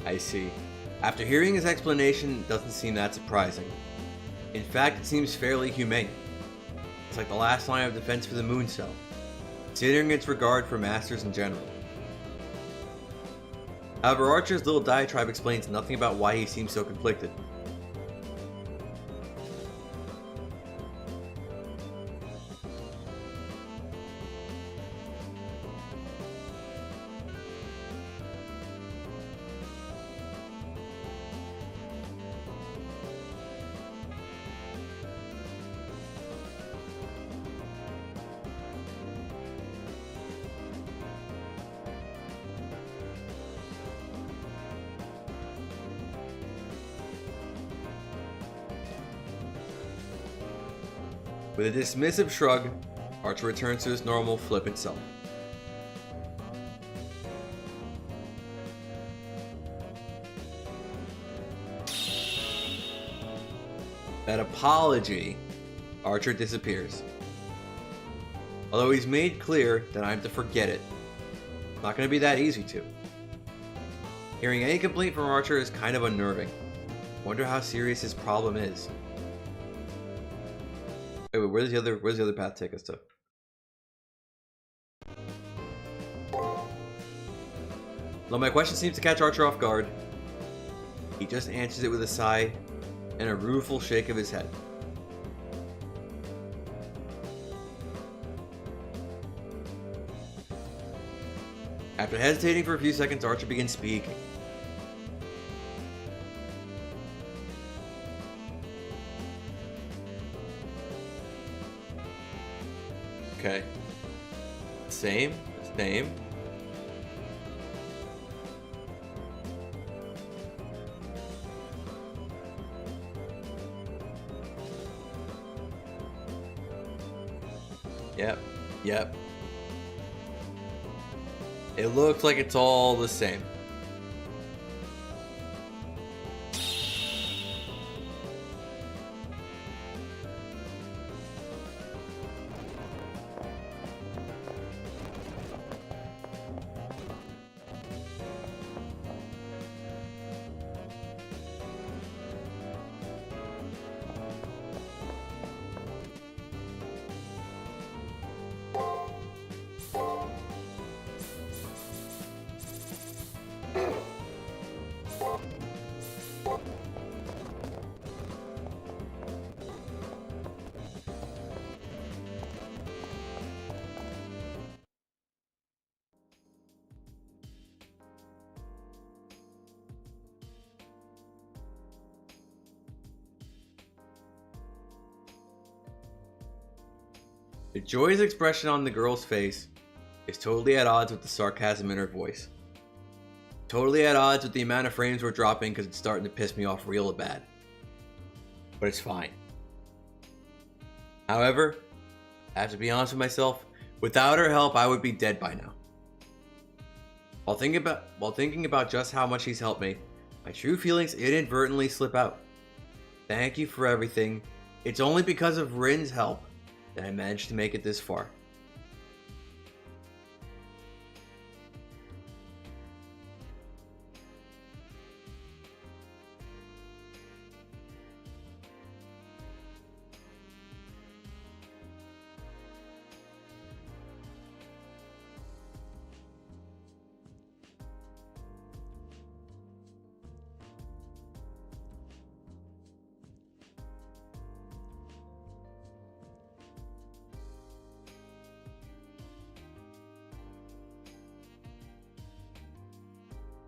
I see. After hearing his explanation, it doesn't seem that surprising. In fact, it seems fairly humane. It's like the last line of defense for the Moon Cell, considering its regard for masters in general. However, Archer's little diatribe explains nothing about why he seems so conflicted. With a dismissive shrug, Archer returns to his normal, flippant self. That apology, Archer disappears. Although he's made clear that I'm to forget it, it's not going to be that easy to. Hearing any complaint from Archer is kind of unnerving. Wonder how serious his problem is. Wait, where's the other path take us to? Though my question seems to catch Archer off guard, he just answers it with a sigh and a rueful shake of his head. After hesitating for a few seconds, Archer begins speaking. Okay. Same. Same. Yep. Yep. It looks like it's all the same. The joyous expression on the girl's face is totally at odds with the sarcasm in her voice. Totally at odds with the amount of frames we're dropping because it's starting to piss me off real bad. But it's fine. However, I have to be honest with myself, without her help I would be dead by now. While thinking about just how much she's helped me, my true feelings inadvertently slip out. Thank you for everything. It's only because of Rin's help that I managed to make it this far.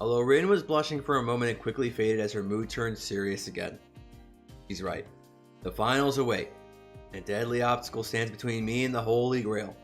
Although Rin was blushing for a moment, it quickly faded as her mood turned serious again. She's right. The finals await, and a deadly obstacle stands between me and the Holy Grail.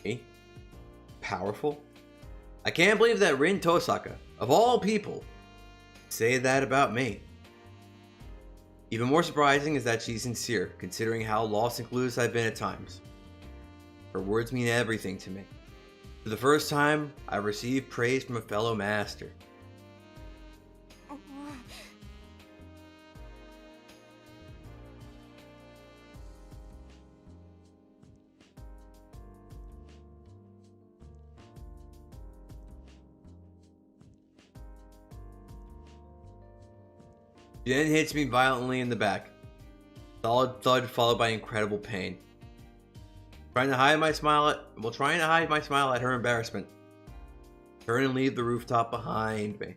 Me? Powerful? I can't believe that Rin Tosaka, of all people, say that about me. Even more surprising is that she's sincere, considering how lost and clueless I've been at times. Her words mean everything to me. For the first time, I received praise from a fellow master. Jen hits me violently in the back. Solid thud followed by incredible pain. Trying to hide my smile at her embarrassment. Turn and leave the rooftop behind me.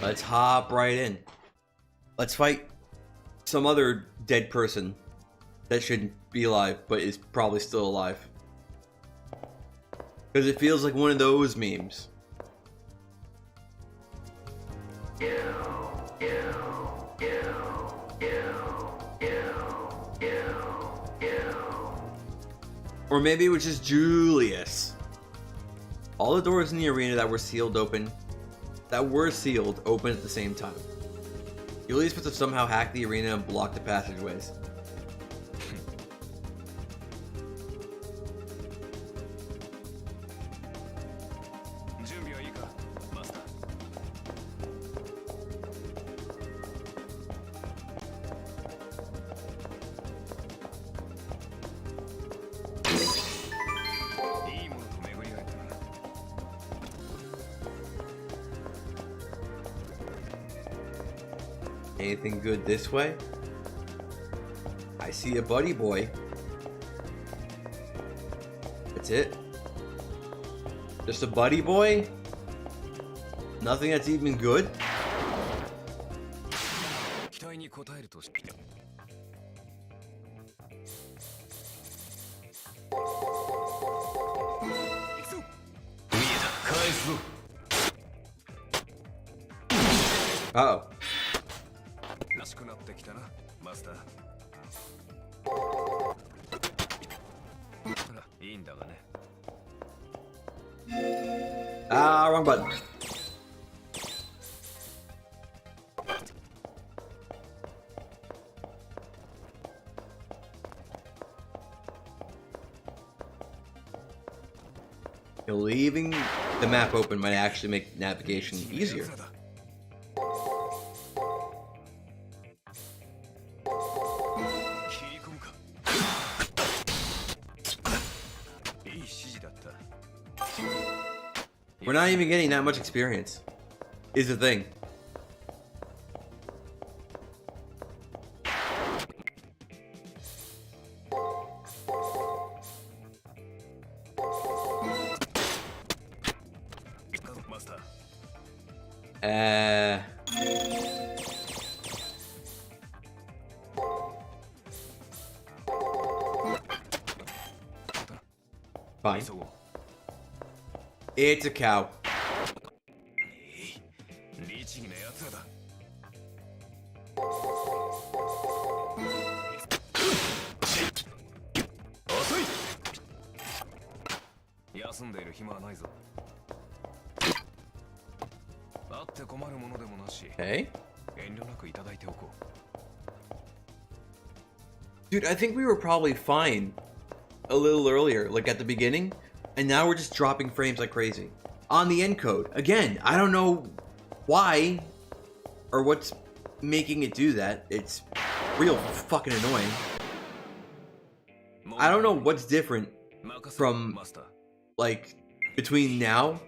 Let's hop right in. Let's fight some other dead person that shouldn't be alive, but is probably still alive. Because it feels like one of those memes. Or maybe it was just Julius. All the doors in the arena that were sealed open at the same time. Julius must have somehow hacked the arena and blocked the passageways. Anything good this way? I see a buddy boy. That's it. Just a buddy boy? Nothing that's even good? Uh-oh. Ah, wrong button. Leaving the map open might actually make navigation easier. We're not even getting that much experience, is the thing. Fine. It's a cow. Okay. Dude, I think we were probably fine a little earlier, like at the beginning, and now we're just dropping frames like crazy. On the encode. Again, I don't know why or what's making it do that. It's real fucking annoying. I don't know what's different from, like, between now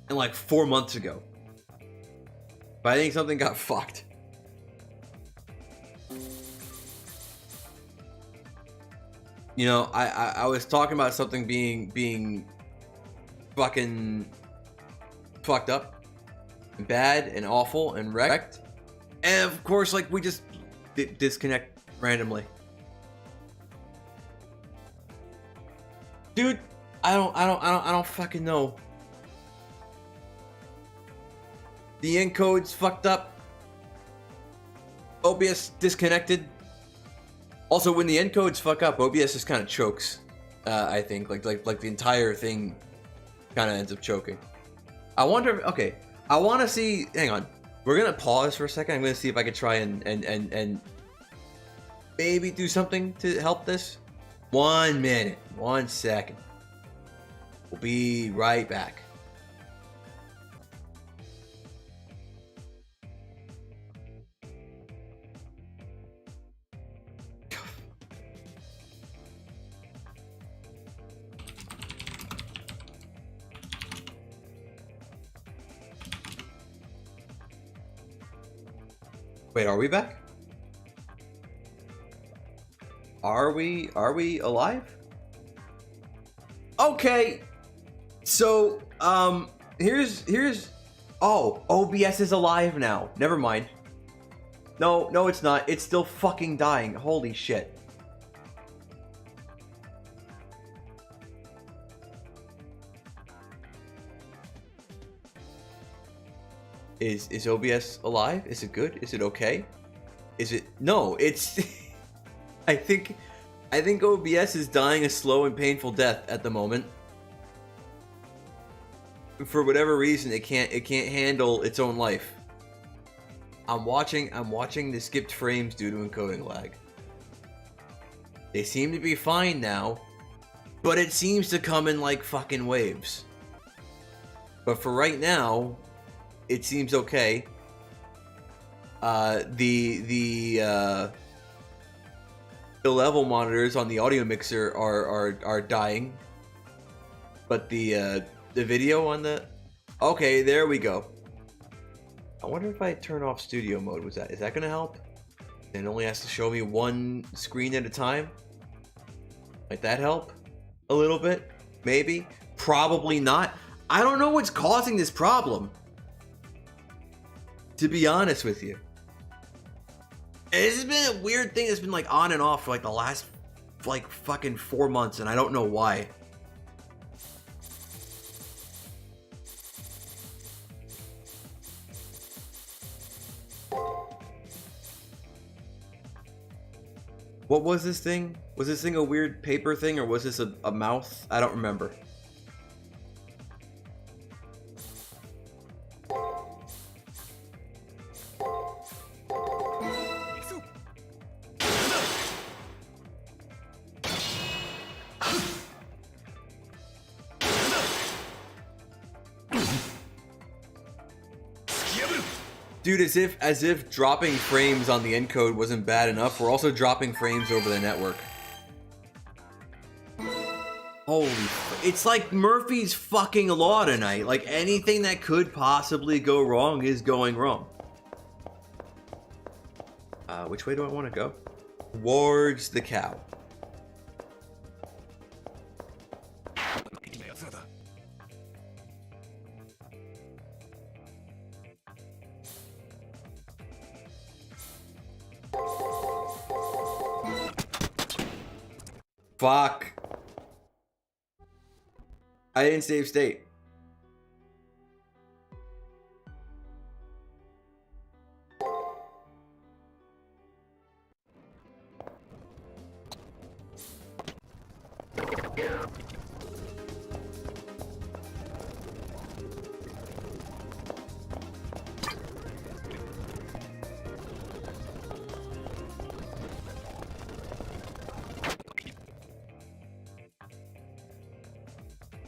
and like 4 months ago. But I think something got fucked. You know, I was talking about something being fucking fucked up and bad and awful and wrecked, and of course, like, we just disconnect randomly. Dude, I don't fucking know. The encode's fucked up. OBS disconnected. Also, when the encodes fuck up, OBS just kind of chokes. I think like the entire thing kind of ends up choking. I wonder. Okay, I want to see. Hang on, we're gonna pause for a second. I'm gonna see if I can try and maybe do something to help this. 1 minute, 1 second. We'll be right back. Wait, are we back? Are we alive? Okay. So, here's oh, OBS is alive now. Never mind. No, no, it's not. It's still fucking dying. Holy shit. Is OBS alive? Is it good? Is it okay? Is it? No, it's... I think OBS is dying a slow and painful death at the moment. For whatever reason, it can't handle its own life. I'm watching the skipped frames due to encoding lag. They seem to be fine now, but it seems to come in like fucking waves. But for right now, it seems okay. The level monitors on the audio mixer are dying, but the video on the... Okay, there we go. I wonder if I turn off studio mode, is that gonna help? And it only has to show me one screen at a time? Might that help? A little bit? Maybe? Probably not. I don't know what's causing this problem, to be honest with you. This has been a weird thing that's been like on and off for like the last like fucking 4 months, and I don't know why. What was this thing? Was this thing a weird paper thing, or was this a mouth? I don't remember. Dude, as if dropping frames on the encode wasn't bad enough, we're also dropping frames over the network. Holy, it's like Murphy's fucking law tonight. Like anything that could possibly go wrong is going wrong. Which way do I want to go? Towards the cow. Fuck. I didn't save state.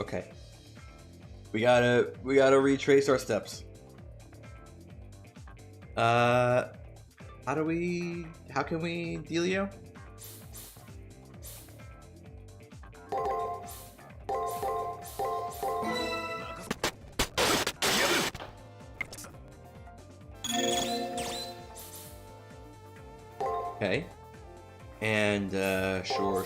Okay. We gotta retrace our steps. How can we dealio? Okay. And sure.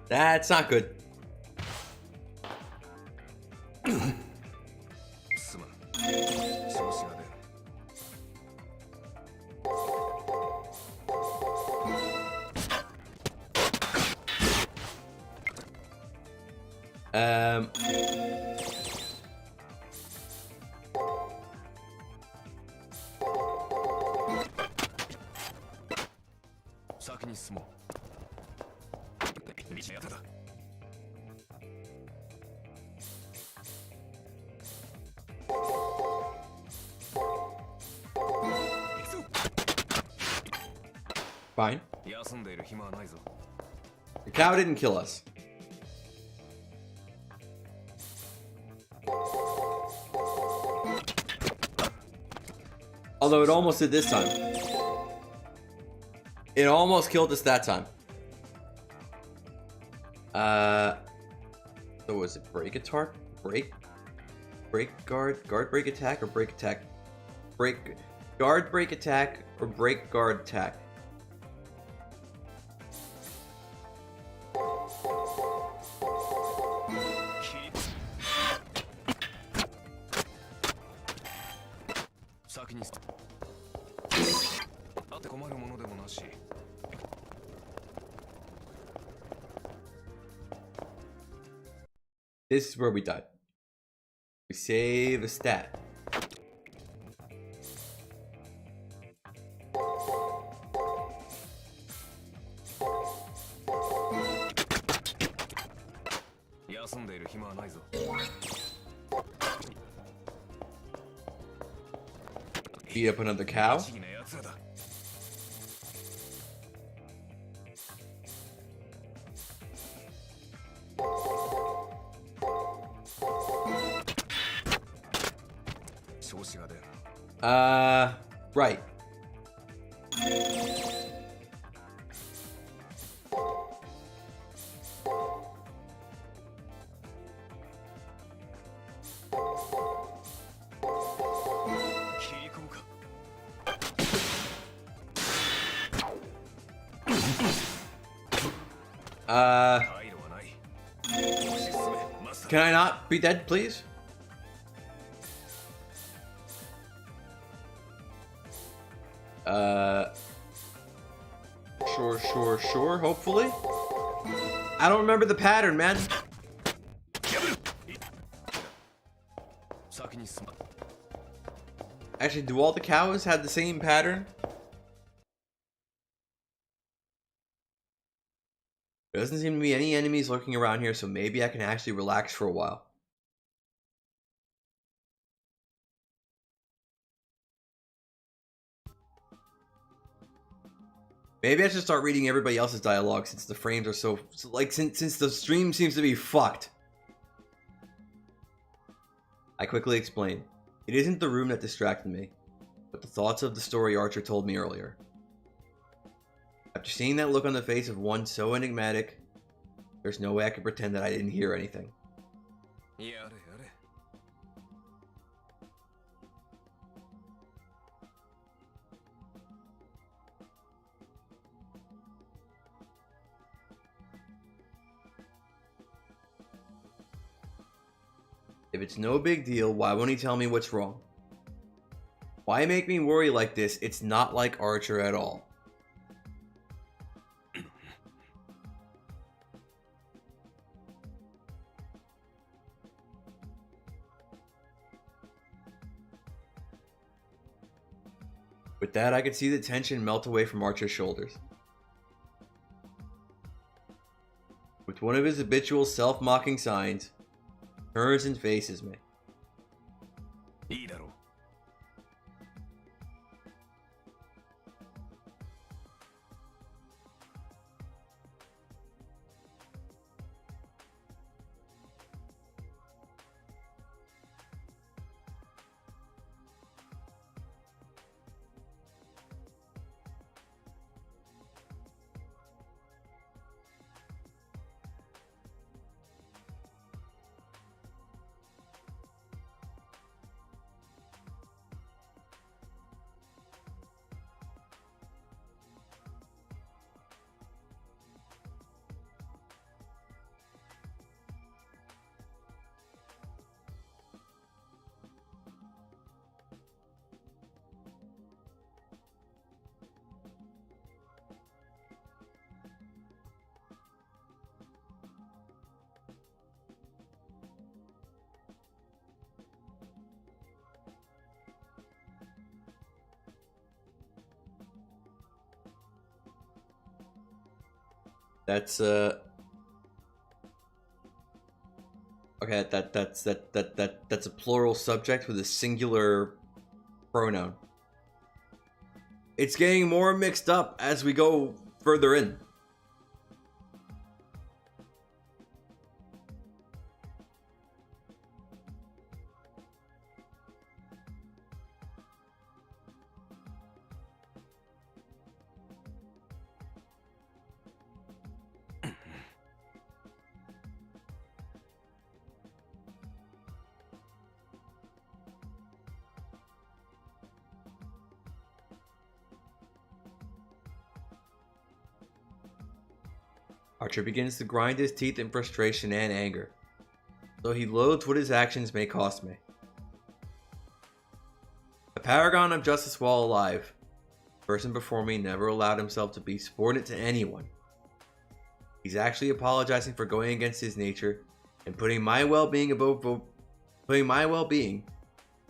That's not good. Fine. The cow didn't kill us. Although it almost did this time. It almost killed us that time. So was it break attack? Break guard break attack, or break attack? Break guard break attack, or break guard attack? This is where we died. We save a stat. Beat up another cow. Right. Can I not be dead, please? Sure, hopefully. I don't remember the pattern, man. Actually, do all the cows have the same pattern? There doesn't seem to be any enemies lurking around here, so maybe I can actually relax for a while. Maybe I should start reading everybody else's dialogue since the frames are so like since the stream seems to be fucked. I quickly explained. It isn't the room that distracted me, but the thoughts of the story Archer told me earlier. After seeing that look on the face of one so enigmatic, there's no way I could pretend that I didn't hear anything. If it's no big deal, why won't he tell me what's wrong? Why make me worry like this? It's not like Archer at all. With that, I could see the tension melt away from Archer's shoulders. With one of his habitual self-mocking signs, turns and faces me. That's okay. That's a plural subject with a singular pronoun. It's getting more mixed up as we go further in. Archer begins to grind his teeth in frustration and anger, though he loathes what his actions may cost me. A paragon of justice while alive, the person before me never allowed himself to be subordinate to anyone. He's actually apologizing for going against his nature and putting my well-being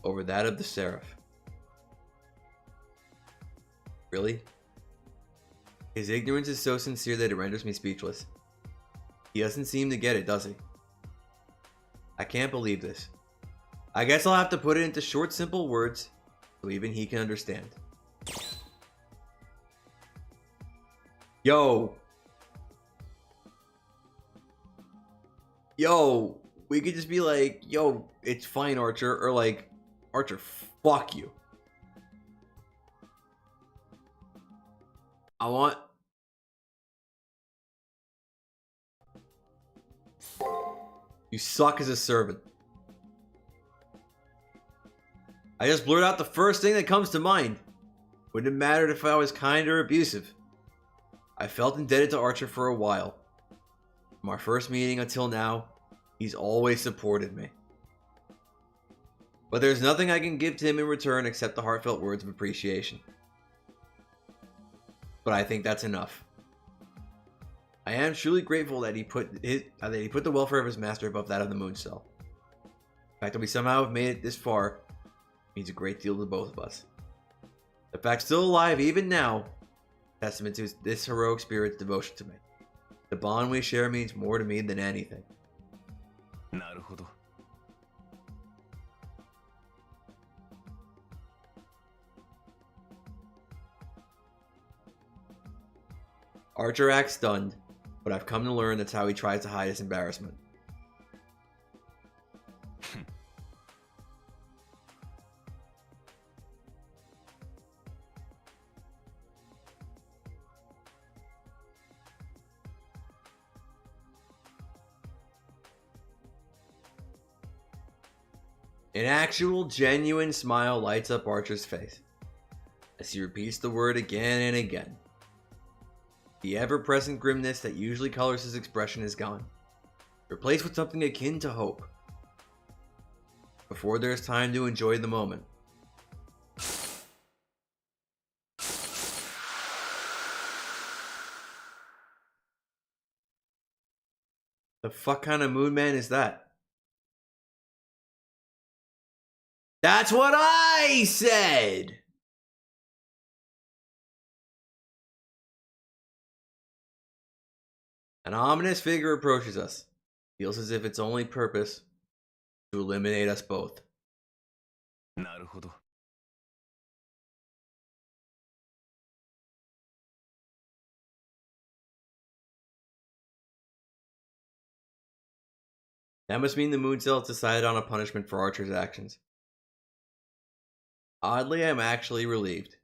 over that of the Seraph. Really? His ignorance is so sincere that it renders me speechless. He doesn't seem to get it, does he? I can't believe this. I guess I'll have to put it into short, simple words so even he can understand. Yo, we could just be like, yo, it's fine, Archer, or like, Archer, fuck you. I want... You suck as a servant. I just blurt out the first thing that comes to mind. Wouldn't have mattered if I was kind or abusive. I felt indebted to Archer for a while. From our first meeting until now, he's always supported me. But there's nothing I can give to him in return except the heartfelt words of appreciation. But I think that's enough. I am truly grateful that he put the welfare of his master above that of the moon cell. The fact that we somehow have made it this far means a great deal to both of us. The fact still alive even now, testament to this heroic spirit's devotion to me. The bond we share means more to me than anything. なるほど。 Archer acts stunned, but I've come to learn that's how he tries to hide his embarrassment. An actual, genuine smile lights up Archer's face as he repeats the word again and again. The ever-present grimness that usually colors his expression is gone, replaced with something akin to hope. Before there's time to enjoy the moment, the fuck kind of mood man is that? That's what I said! An ominous figure approaches us. Feels as if its only purpose is to eliminate us both. なるほど。 That must mean the moon cell has decided on a punishment for Archer's actions. Oddly, I'm actually relieved.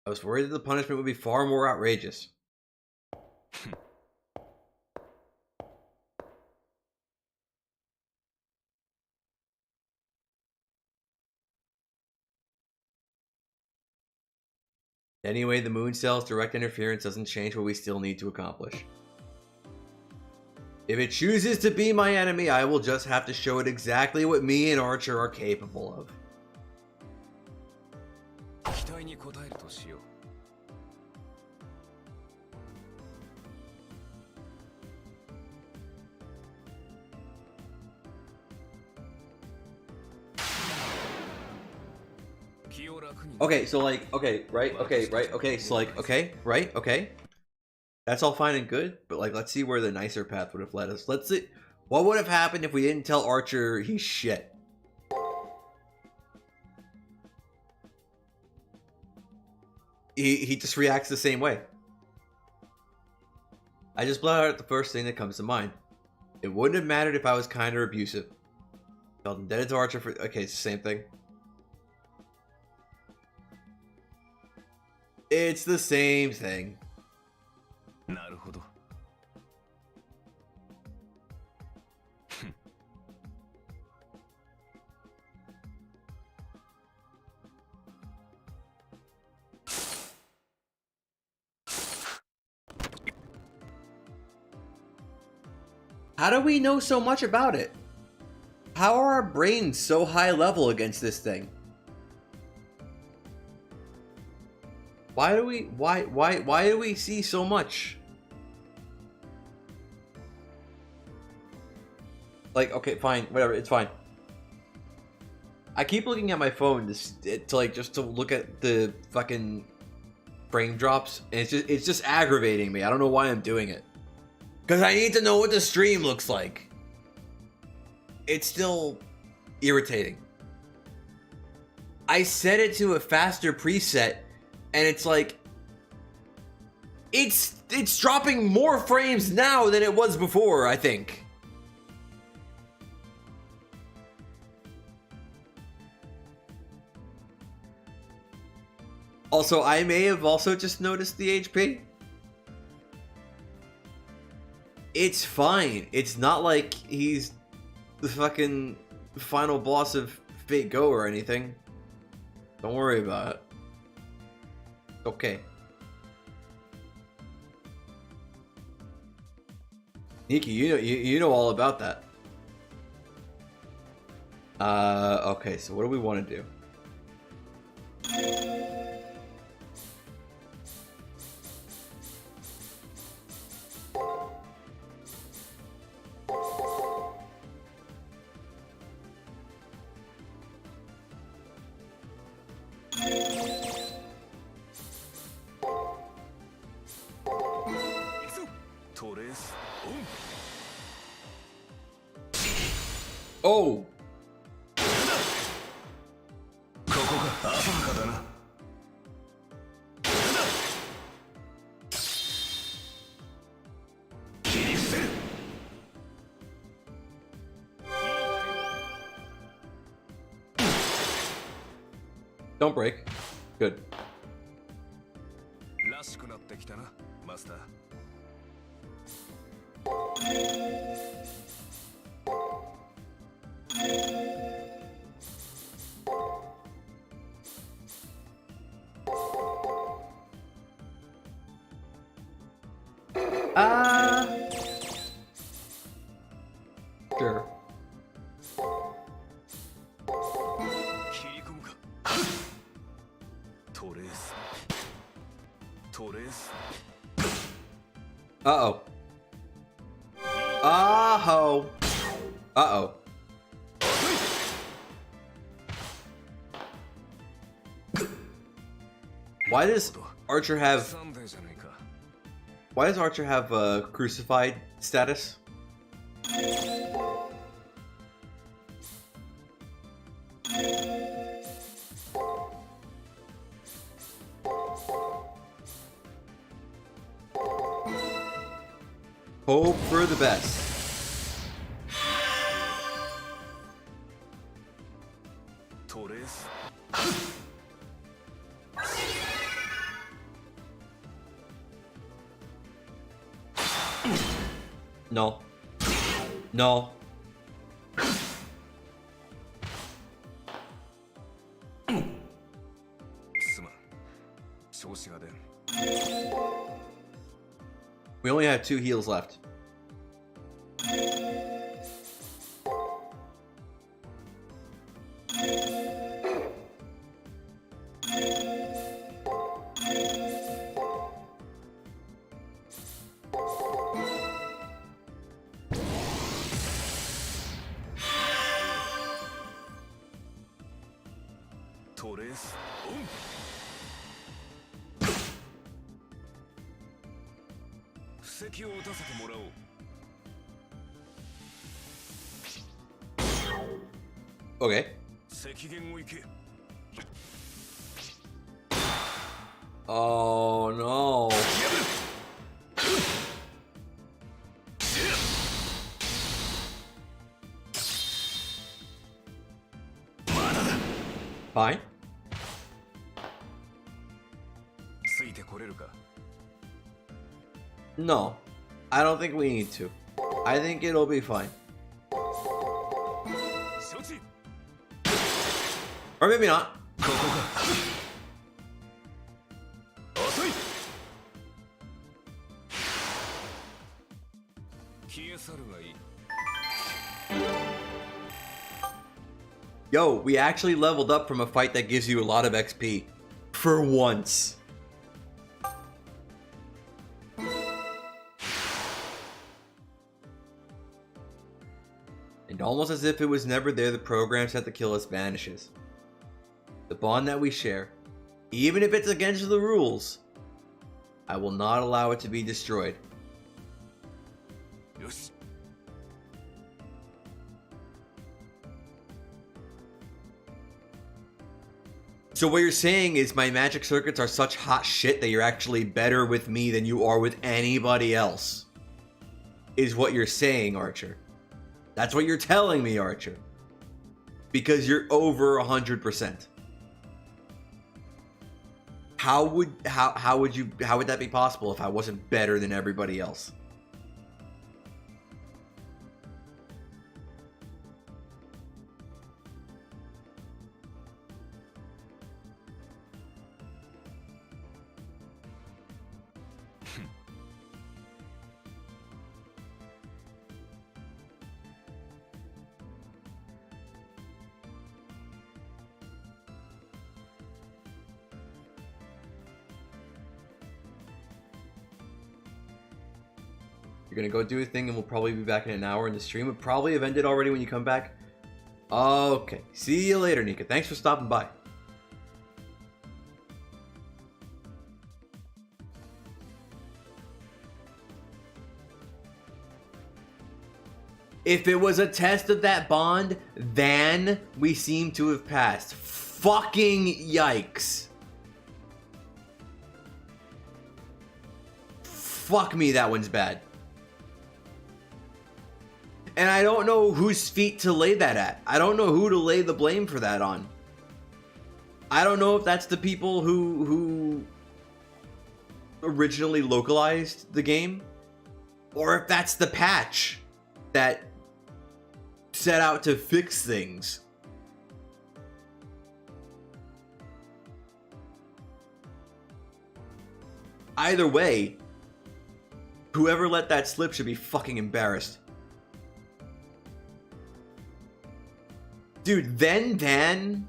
I was worried that the punishment would be far more outrageous. Anyway, the moon cell's direct interference doesn't change what we still need to accomplish. If it chooses to be my enemy, I will just have to show it exactly what me and Archer are capable of. 期待に応えるとしよう。 Okay, so like, okay, right, so like, okay, right, okay. That's all fine and good, but like, let's see where the nicer path would have led us. Let's see, what would have happened if we didn't tell Archer he's shit? He just reacts the same way. I just blurt out the first thing that comes to mind. It wouldn't have mattered if I was kind or abusive. Felt indebted to Archer for, okay, it's the same thing. It's the same thing. なるほど。How do we know so much about it? How are our brains so high level against this thing? Why do we see so much? Like, okay, fine, whatever, it's fine. I keep looking at my phone just to look at the fucking frame drops, and it's just aggravating me. I don't know why I'm doing it. Because I need to know what the stream looks like. It's still irritating. I set it to a faster preset, and it's like it's dropping more frames now than it was before, I think. Also, I may have also just noticed the HP. It's fine. It's not like he's the fucking final boss of Fate Go or anything. Don't worry about it. Okay. Nikki, you know all about that. Okay, so what do we want to do? Oh! Don't break. Good. Sure. Uh-oh. Uh-oh. Uh-oh. Why does Archer have a crucified status? Hope for the best. No. No. We only have 2 heals left. Okay. Oh no. Fine. No, I don't think we need to. I think it'll be fine. Or maybe not. Yo, we actually leveled up from a fight that gives you a lot of XP. For once. And almost as if it was never there, the program set to kill us vanishes. The bond that we share, even if it's against the rules, I will not allow it to be destroyed. Yes. So what you're saying is my magic circuits are such hot shit that you're actually better with me than you are with anybody else. Is what you're saying, Archer. That's what you're telling me, Archer. Because you're over 100%. How would that be possible if I wasn't better than everybody else? You're gonna go do a thing and we'll probably be back in an hour, and the stream would probably have ended already when you come back. Okay. See you later, Nika. Thanks for stopping by. If it was a test of that bond, then we seem to have passed. Fucking yikes. Fuck me, that one's bad. And I don't know whose feet to lay that at. I don't know who to lay the blame for that on. I don't know if that's the people who originally localized the game, or if that's the patch that set out to fix things. Either way, whoever let that slip should be fucking embarrassed. Dude, then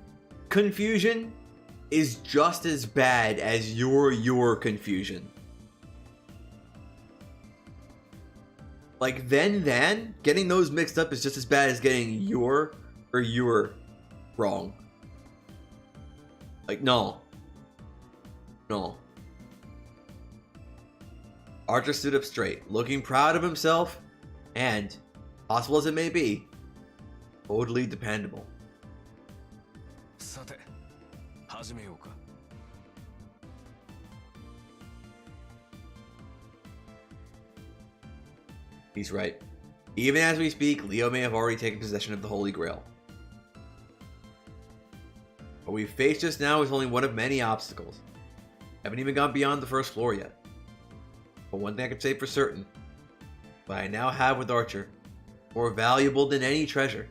confusion is just as bad as your confusion. Like, then getting those mixed up is just as bad as getting your wrong. Like, no. Archer stood up straight, looking proud of himself, and, possible as it may be, totally dependable. He's right. Even as we speak, Leo may have already taken possession of the Holy Grail. What we face just now is only one of many obstacles. Haven't even gone beyond the first floor yet. But one thing I can say for certain, what I now have with Archer, more valuable than any treasure.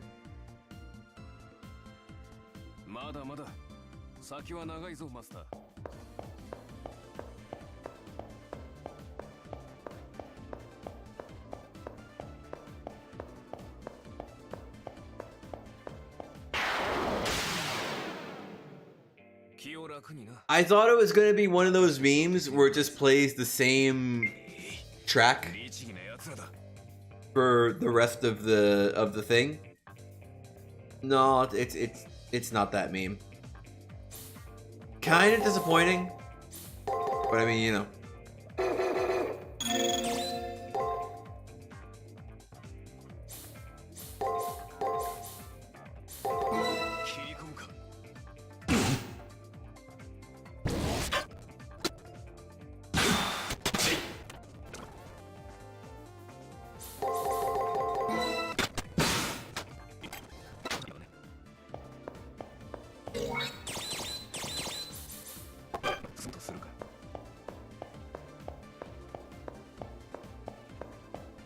I thought it was going to be one of those memes where it just plays the same track for the rest of the thing. No, it's not that meme. Kind of disappointing, but I mean, you know.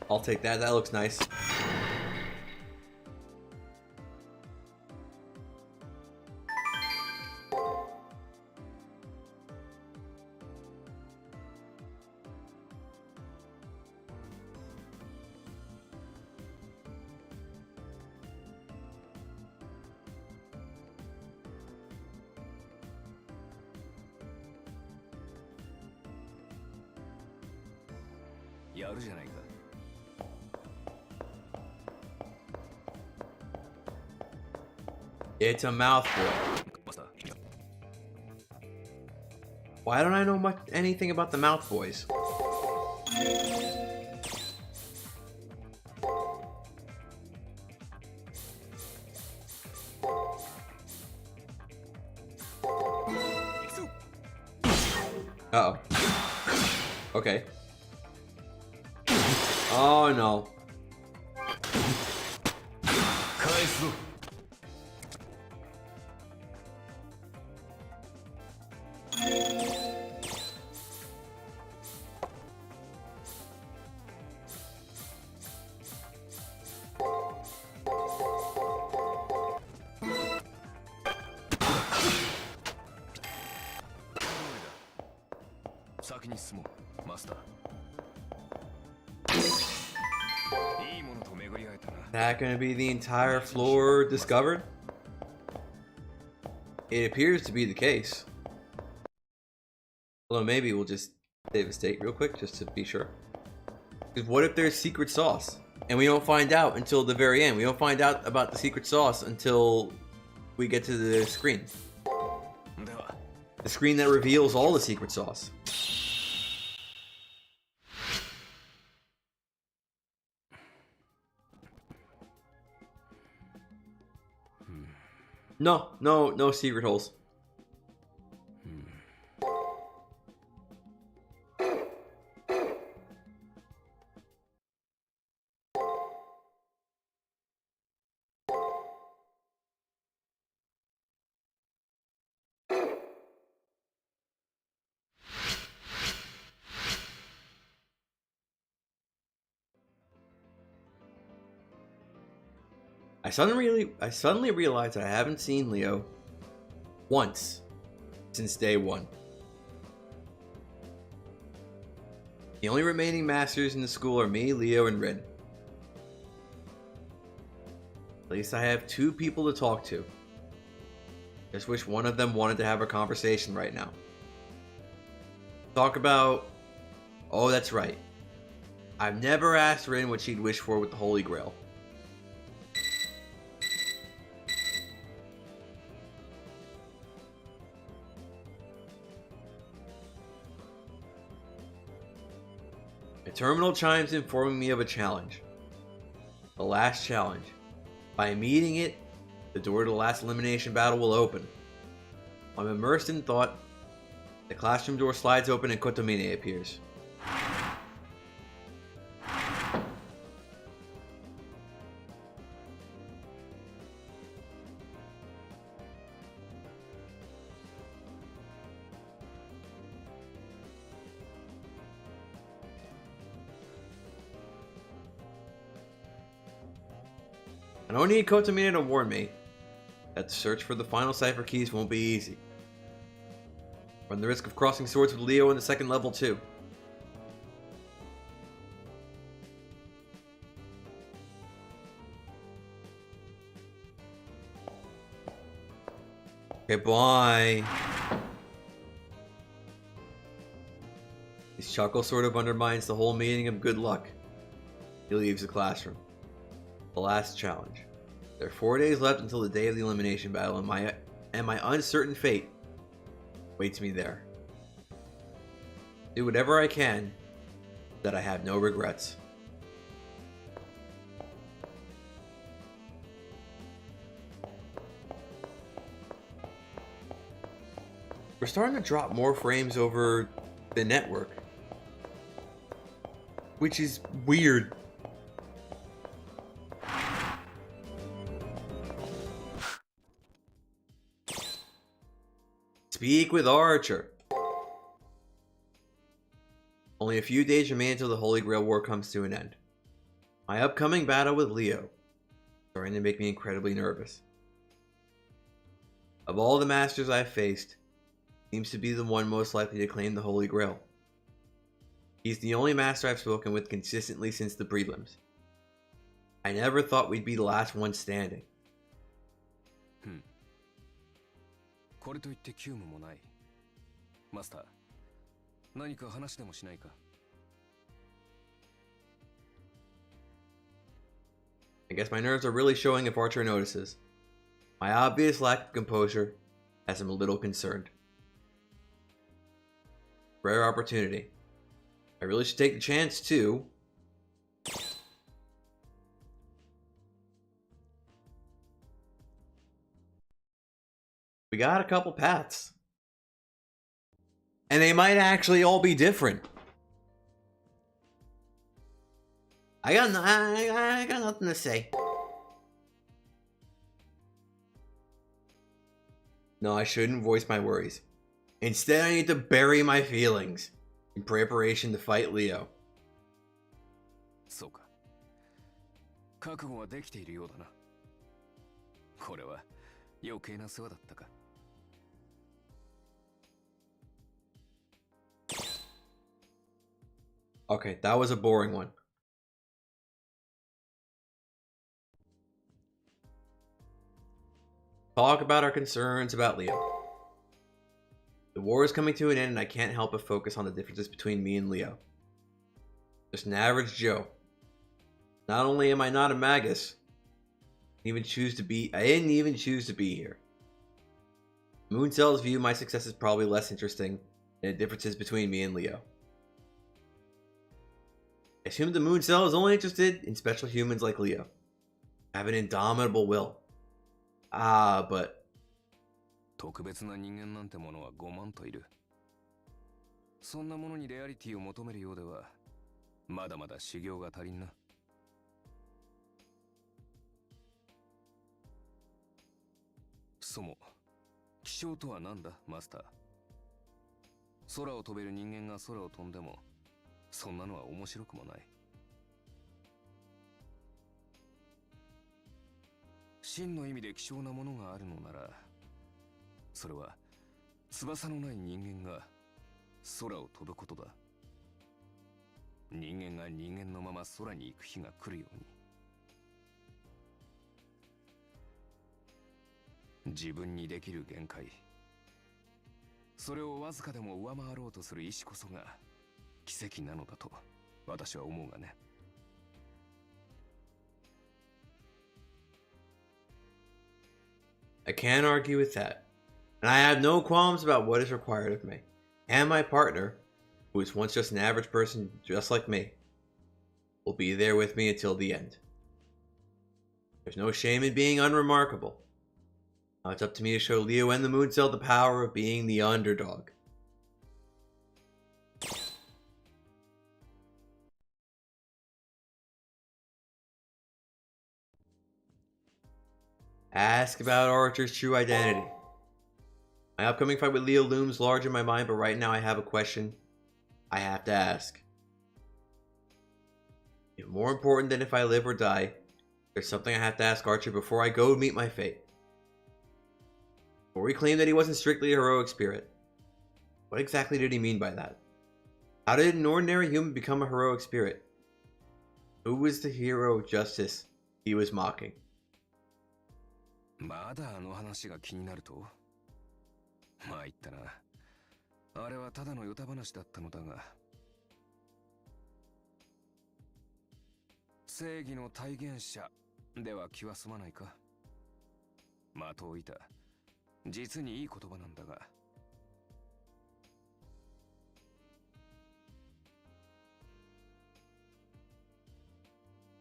I'll take that. That looks nice. やるじゃないか。 It's a mouthful. マスター。 Why don't I know much anything about the mouth boys? Uh-oh. Okay. Oh no. 返すぞ。 先に進もう、マスター。いいものと巡り合えたな。 That gonna be the entire floor discovered? It appears to be the case. Although maybe we'll just save a state real quick just to be sure. Because what if there's secret sauce? And we don't find out until the very end. We don't find out about the secret sauce until we get to the screen. では、 The screen that reveals all the secret sauce. No secret holes. I suddenly realized that I haven't seen Leo once since day one. The only remaining masters in the school are me, Leo, and Rin. At least I have two people to talk to. Just wish one of them wanted to have a conversation right now. Talk about... Oh, that's right. I've never asked Rin what she'd wish for with the Holy Grail. A terminal chimes informing me of a challenge. The last challenge. By meeting it, the door to the last elimination battle will open. I'm immersed in thought. The classroom door slides open and Kotomine appears. I don't need Kotomine to warn me that the search for the final cipher keys won't be easy. Run the risk of crossing swords with Leo in the second level too. Okay, bye. His chuckle sort of undermines the whole meaning of good luck. He leaves the classroom. The last challenge. There are 4 days left until the day of the elimination battle, and my uncertain fate waits me there. Do whatever I can, that I have no regrets. We're starting to drop more frames over the network, which is weird. Speak with Archer. Only a few days remain until the Holy Grail War comes to an end. My upcoming battle with Leo is starting to make me incredibly nervous. Of all the masters I've faced, he seems to be the one most likely to claim the Holy Grail. He's the only master I've spoken with consistently since the prelims. I never thought we'd be the last one standing. これといって急務もない。マスター、何か話でもしないか。I guess my nerves are really showing if Archer notices. My obvious lack of composure has him a little concerned. Rare opportunity. I really should take the chance too. We got a couple paths. And they might actually all be different. I got nothing to say. No, I shouldn't voice my worries. Instead, I need to bury my feelings in preparation to fight Leo. そうか。覚悟はできているようだな。これは余計な世話だったか。Okay, that was a boring one. Talk about our concerns about Leo. The war is coming to an end and I can't help but focus on the differences between me and Leo. Just an average Joe. Not only am I not a Magus, I didn't even choose to be here. Moon Cells view my success is probably less interesting than the differences between me and Leo. I assume the Moon Cell is only interested in special humans like Leo. I have an indomitable will. But 特別な人間なんてものは5万といる。そんなものにレアリティを求めるようでは、まだまだ修行が足りんな。そも、気象とは何だ、マスター。空を飛べる人間が空を飛んでも、そんなのは面白くもない。真の意味で希少なものがあるのなら、それは翼のない人間が空を飛ぶことだ。人間が人間のまま空に行く日が来るように。自分にできる限界、それをわずかでも上回ろうとする意志こそが奇跡なのだと私は思うがね。I can't argue with that. And I have no qualms about what is required of me. And my partner, who was once just an average person just like me, will be there with me until the end. There's no shame in being unremarkable. Now it's up to me to show Leo and the Moon Cell the power of being the underdog. Ask about Archer's true identity. My upcoming fight with Leo looms large in my mind, but right now I have a question I have to ask. If more important than if I live or die, there's something I have to ask Archer before I go meet my fate. Before he claimed that he wasn't strictly a heroic spirit, what exactly did he mean by that? How did an ordinary human become a heroic spirit? Who was the hero of justice he was mocking? まだあの話が気になると。まあ言ったな。あれはただのヨタ話だったのだが。正義の体現者では気は済まないか。的を射た。実にいい言葉なんだが。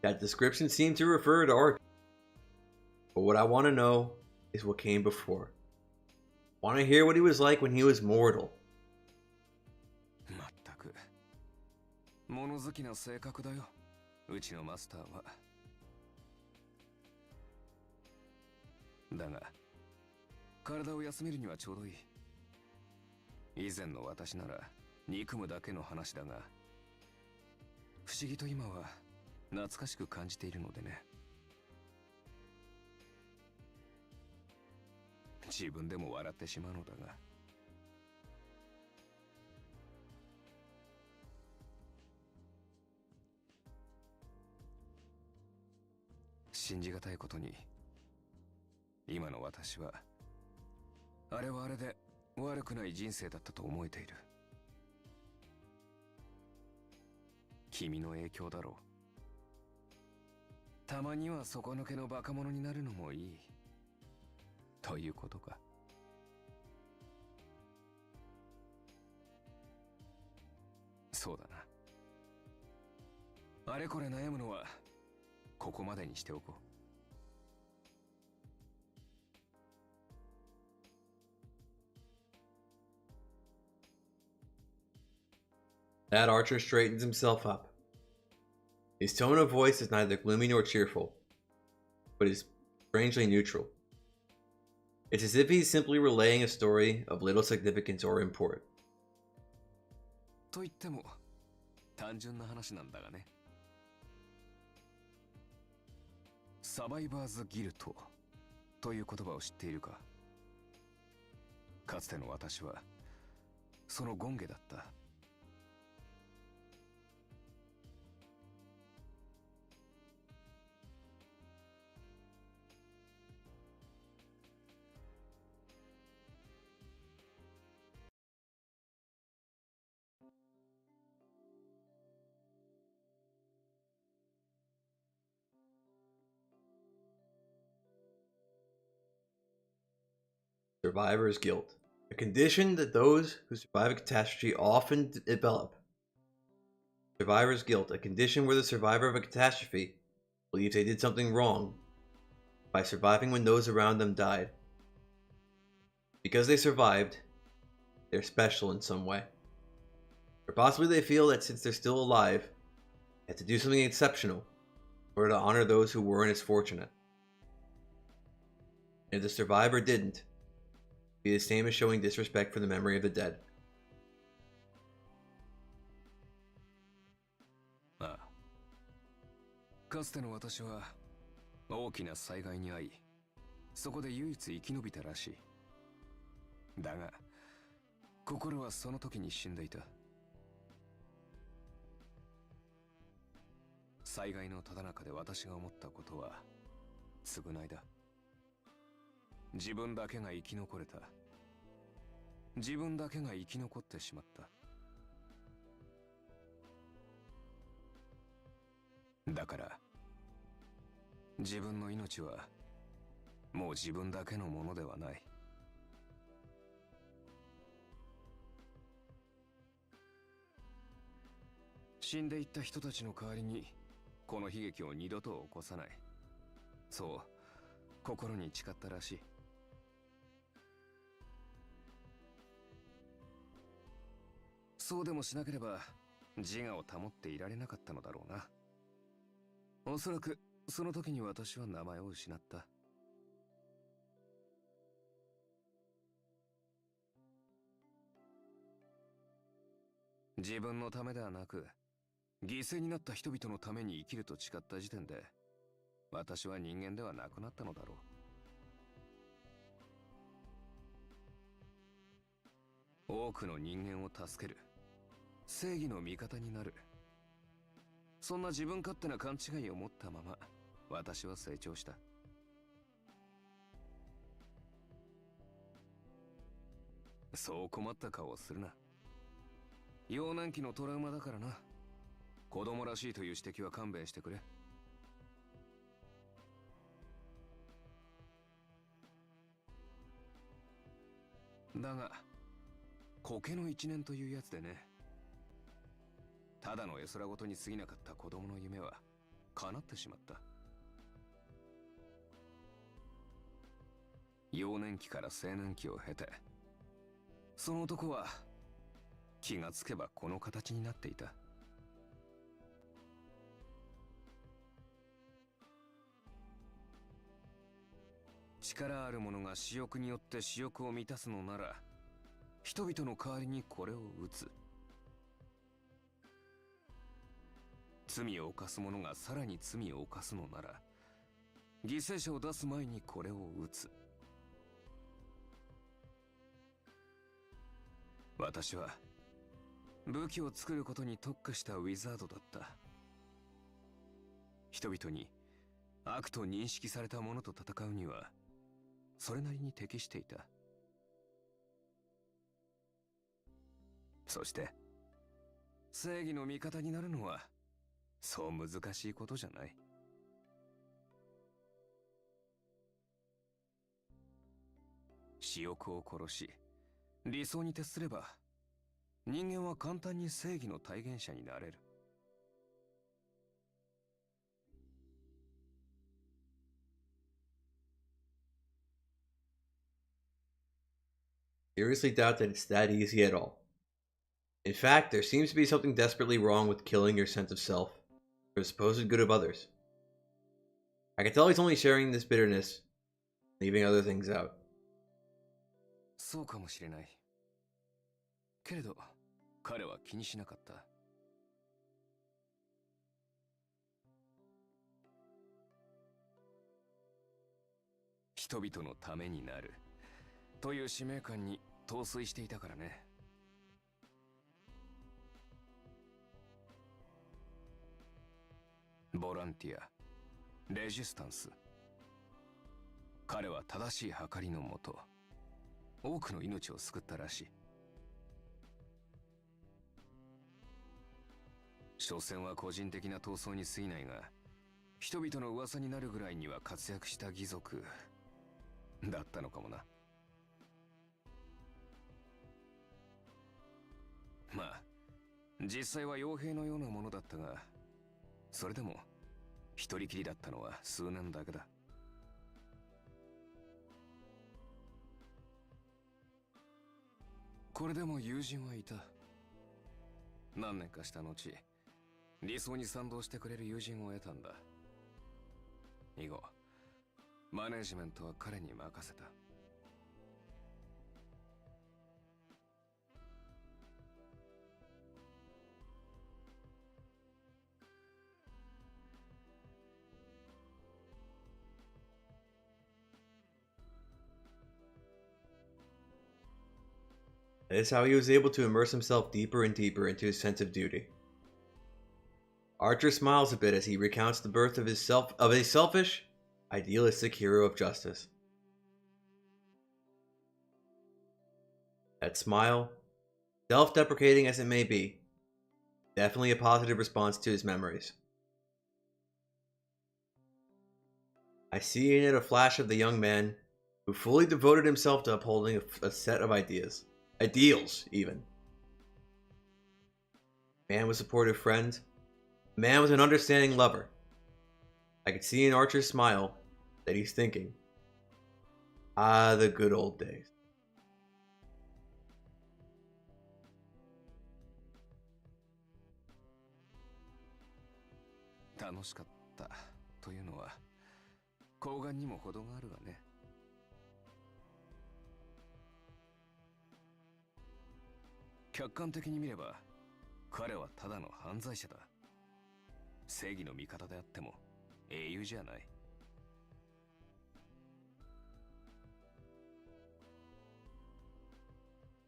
That description seemed to refer to Archer. But what I want to know is what came before. I want to hear what he was like when he was mortal. まったく。物好きな性格だよ。うちのマスターは。だが、体を休めるにはちょうどいい。以前の私なら憎むだけの話だが、不思議と今は懐かしく感じているのでね。自分でも笑ってしまうのだが。信じがたいことに、今の私はあれはあれで悪くない人生だったと思えている。君の影響だろう。たまには底抜けのバカ者になるのもいいということか。そうだな。あれこれ悩むのはここまでにしておこう。That archer straightens himself up. His tone of voice is neither gloomy nor cheerful, but is strangely neutral. It's as if he's simply relaying a story of little significance or import. と言っても単純な話なんだがね。サバイバーズギルトという言葉を知っているか。かつての私はその権下だった。Survivor's guilt, a condition that those who survive a catastrophe often develop. Survivor's guilt, a condition where the survivor of a catastrophe believes they did something wrong by surviving when those around them died. Because they survived, they're special in some way. Or possibly they feel that since they're still alive, they have to do something exceptional in order to honor those who weren't as fortunate. And if the survivor didn't, it'd be the same as showing disrespect for the memory of the dead. ああ。かつての私は大きな災害に遭い、そこで唯一生き延びたらしい。だが心はその時に死んでいた。災害のただ中で私が思ったことは償いだ。自分だけが生き残れた。自分だけが生き残ってしまった。だから自分の命はもう自分だけのものではない。死んでいった人たちの代わりにこの悲劇を二度と起こさない。そう心に誓ったらしい。そうでもしなければ自我を保っていられなかったのだろうな。おそらくその時に私は名前を失った。自分のためではなく犠牲になった人々のために生きると誓った時点で私は人間ではなくなったのだろう。多くの人間を助ける、正義の味方になる、そんな自分勝手な勘違いを持ったまま私は成長した。そう困った顔をするな。幼年期のトラウマだからな。子供らしいという指摘は勘弁してくれ。だが苔の一年というやつでね、ただの絵空事に過ぎなかった子供の夢は叶ってしまった。幼年期から青年期を経て、その男は気がつけばこの形になっていた。力ある者が私欲によって私欲を満たすのなら、人々の代わりにこれを打つ。罪を犯す者がさらに罪を犯すのなら、犠牲者を出す前にこれを打つ。私は武器を作ることに特化したウィザードだった。人々に悪と認識された者と戦うにはそれなりに適していた。そして正義の味方になるのはそう難しいことじゃない。私欲を殺し、理想に徹すれば、人間は簡単に正義の体現者になれる。Seriously doubt that it's that easy at all. In fact, there seems to be something desperately wrong with killing your sense of self for the supposed good of others. I can tell he's only sharing this bitterness, leaving other things out. そうかもしれない。けれど、彼は気にしなかった。人々のためになるという使命感に陶酔していたからね。ボランティア、レジスタンス。彼は正しい計りのもと、多くの命を救ったらしい。所詮は個人的な闘争に過ぎないが、人々の噂になるぐらいには活躍した義賊だったのかもな。まあ、実際は傭兵のようなものだったが、それでも一人きりだったのは数年だけだ。これでも友人はいた。何年かした後、理想に賛同してくれる友人を得たんだ。以後、マネージメントは彼に任せた。That is how he was able to immerse himself deeper and deeper into his sense of duty. Archer smiles a bit as he recounts the birth of a selfish, idealistic hero of justice. That smile, self-deprecating as it may be, definitely a positive response to his memories. I see in it a flash of the young man who fully devoted himself to upholding a set of ideals, even. Man was a supportive friend. Man was an understanding lover. I could see in Archer's smile that he's thinking, ah, the good old days. 楽しかったというのは睾丸にも程があるがね。客観的に見れば彼はただの犯罪者だ。正義の味方であっても英雄じゃない。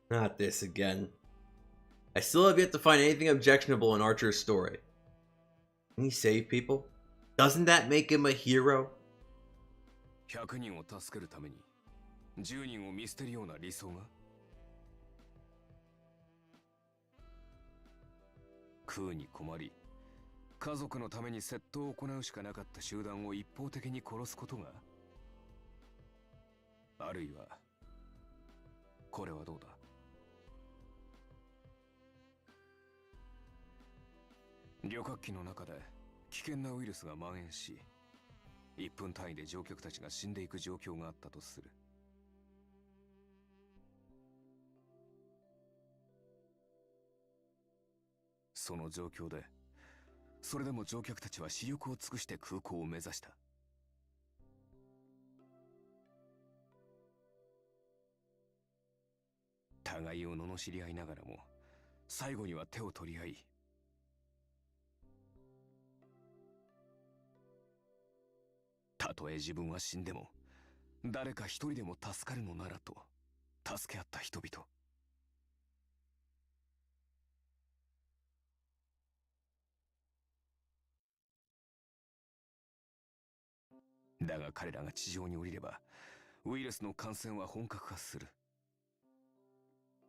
Not this again. I still have yet to find anything objectionable in Archer's story. Can he save people? Doesn't that make him a hero? 100人を助けるために10人を見捨てるような理想が。食うに困り、家族のために窃盗を行うしかなかった集団を一方的に殺すことが、あるいはこれはどうだ。旅客機の中で危険なウイルスが蔓延し、1分単位で乗客たちが死んでいく状況があったとする。その状況で、それでも乗客たちは死力を尽くして空港を目指した。互いを罵り合いながらも、最後には手を取り合い、たとえ自分は死んでも、誰か一人でも助かるのならと、助け合った人々。だが彼らが地上に降りれば、ウイルスの感染は本格化する。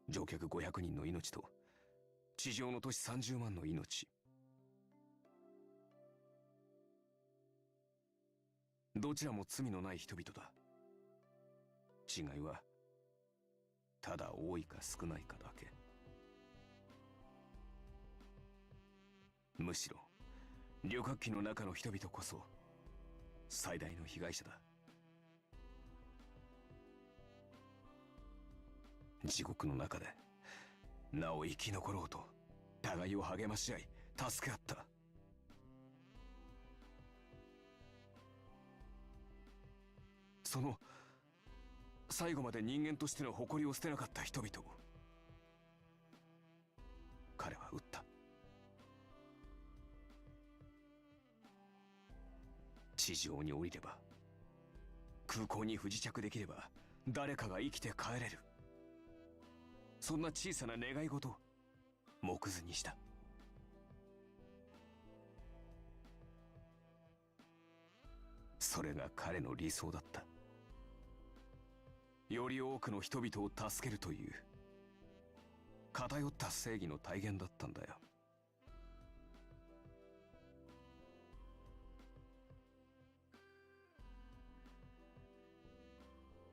乗客500人の命と、地上の都市30万の命。どちらも罪のない人々だ。違いはただ多いか少ないかだけ。むしろ旅客機の中の人々こそ最大の被害者だ。地獄の中でなお生き残ろうと互いを励まし合い助け合った。その最後まで人間としての誇りを捨てなかった人々を彼は撃った。地上に降りれば、空港に不時着できれば誰かが生きて帰れる、そんな小さな願い事を目図にした。それが彼の理想だった。より多くの人々を助けるという偏った正義の体現だったんだよ。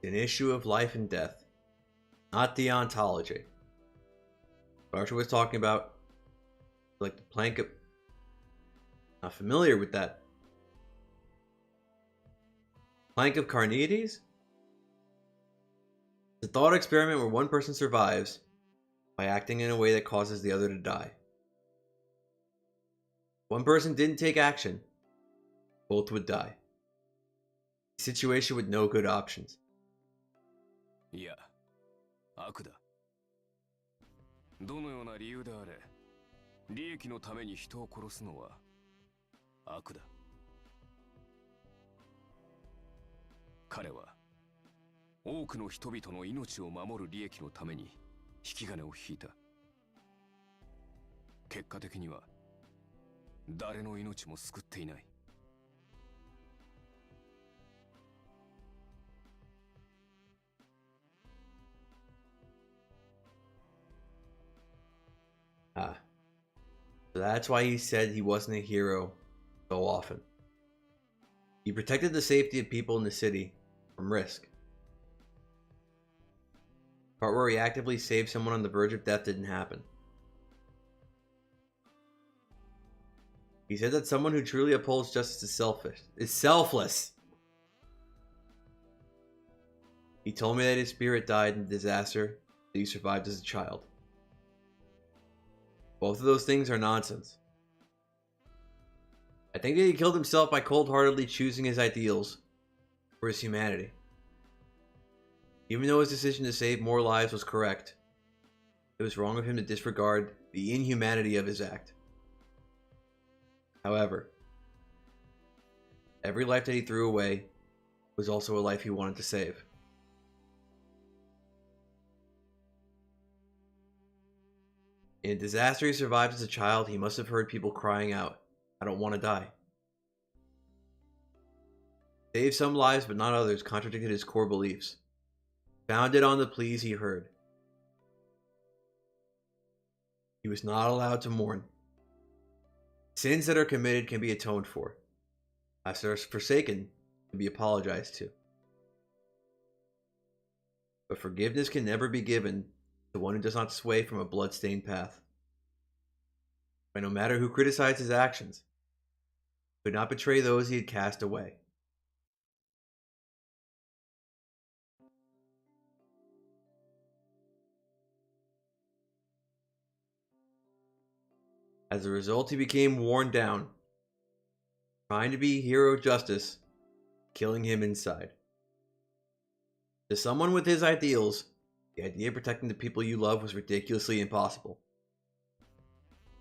An issue of life and death, not deontology. What Archer was talking about, like the plank of... Not familiar with that. Plank of Carneades? It's a thought experiment where one person survives by acting in a way that causes the other to die. One person didn't take action, both would die. A situation with no good options. いや、悪だ。どのような理由であれ、利益のために人を殺すのは悪だ。彼は多くの人々の命を守る利益のために引き金を引いた。結果的には誰の命も救っていない。So that's why he said he wasn't a hero so often. He protected the safety of people in the city from risk. The part where he actively saved someone on the verge of death didn't happen. He said that someone who truly upholds justice is selfless. He told me that his spirit died in a disaster that he survived as a child. Both of those things are nonsense. I think that he killed himself by cold-heartedly choosing his ideals for his humanity. Even though his decision to save more lives was correct, it was wrong of him to disregard the inhumanity of his act. However, every life that he threw away was also a life he wanted to save. In a disaster he survived as a child, he must have heard people crying out, "I don't want to die." Save some lives but not others contradicted his core beliefs, founded on the pleas he heard. He was not allowed to mourn. Sins that are committed can be atoned for. As they're forsaken, can be apologized to. But forgiveness can never be given to one who does not sway from a blood-stained path. But no matter who criticized his actions, he could not betray those he had cast away. As a result, he became worn down, trying to be hero justice, killing him inside. To someone with his ideals, the idea of protecting the people you love was ridiculously impossible.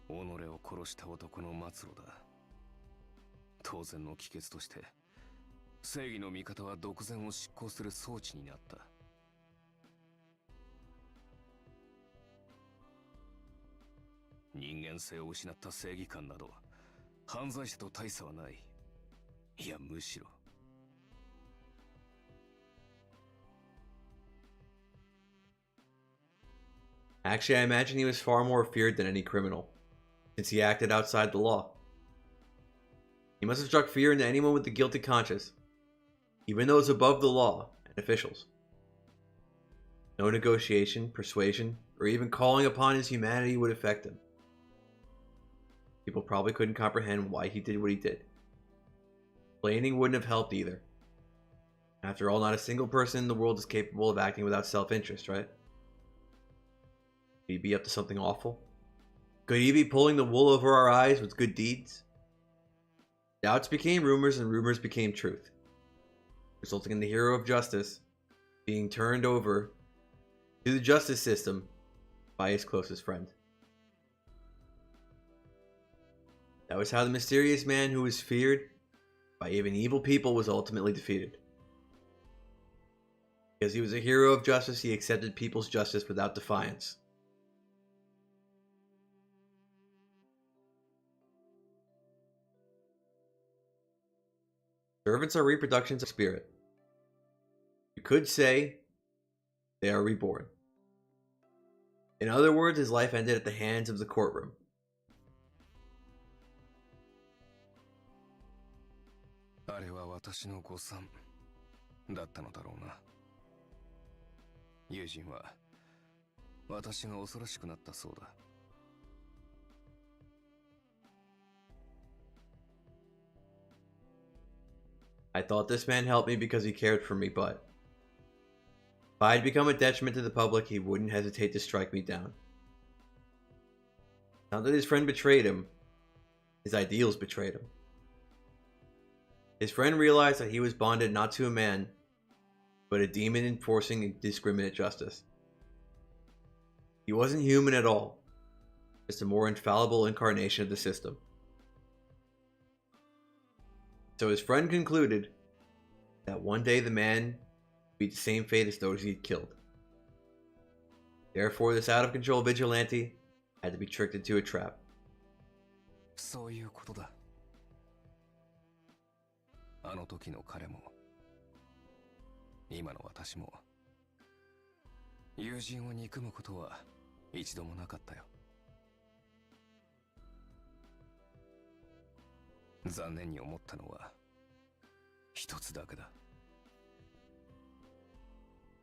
己を殺した男の末路だ。当然の帰結として、正義の味方は独善を執行する装置になった。人間性を失った正義感など、犯罪者と大差はない。いや、むしろ。Actually, I imagine he was far more feared than any criminal, since he acted outside the law. He must have struck fear into anyone with a guilty conscience, even those above the law and officials. No negotiation, persuasion, or even calling upon his humanity would affect him. People probably couldn't comprehend why he did what he did. Explaining wouldn't have helped either. After all, not a single person in the world is capable of acting without self-interest, right? Could he be up to something awful? Could he be pulling the wool over our eyes with good deeds? Doubts became rumors and rumors became truth, resulting in the hero of justice being turned over to the justice system by his closest friend. That was how the mysterious man who was feared by even evil people was ultimately defeated. Because he was a hero of justice, he accepted people's justice without defiance. Servants are reproductions of spirit. You could say they are reborn. In other words, his life ended at the hands of the courtroom. I thought this man helped me because he cared for me, but if I had become a detriment to the public, he wouldn't hesitate to strike me down. Not that his friend betrayed him, his ideals betrayed him. His friend realized that he was bonded not to a man, but a demon enforcing indiscriminate justice. He wasn't human at all, just a more infallible incarnation of the system. So his friend concluded that one day the man would be the same fate as those he had killed. Therefore, this out-of-control vigilante had to be tricked into a trap. そういうことだ。あの時の彼も、今の私も、友人を憎むことは一度もなかったよ。残念に思ったのは一つだけだ。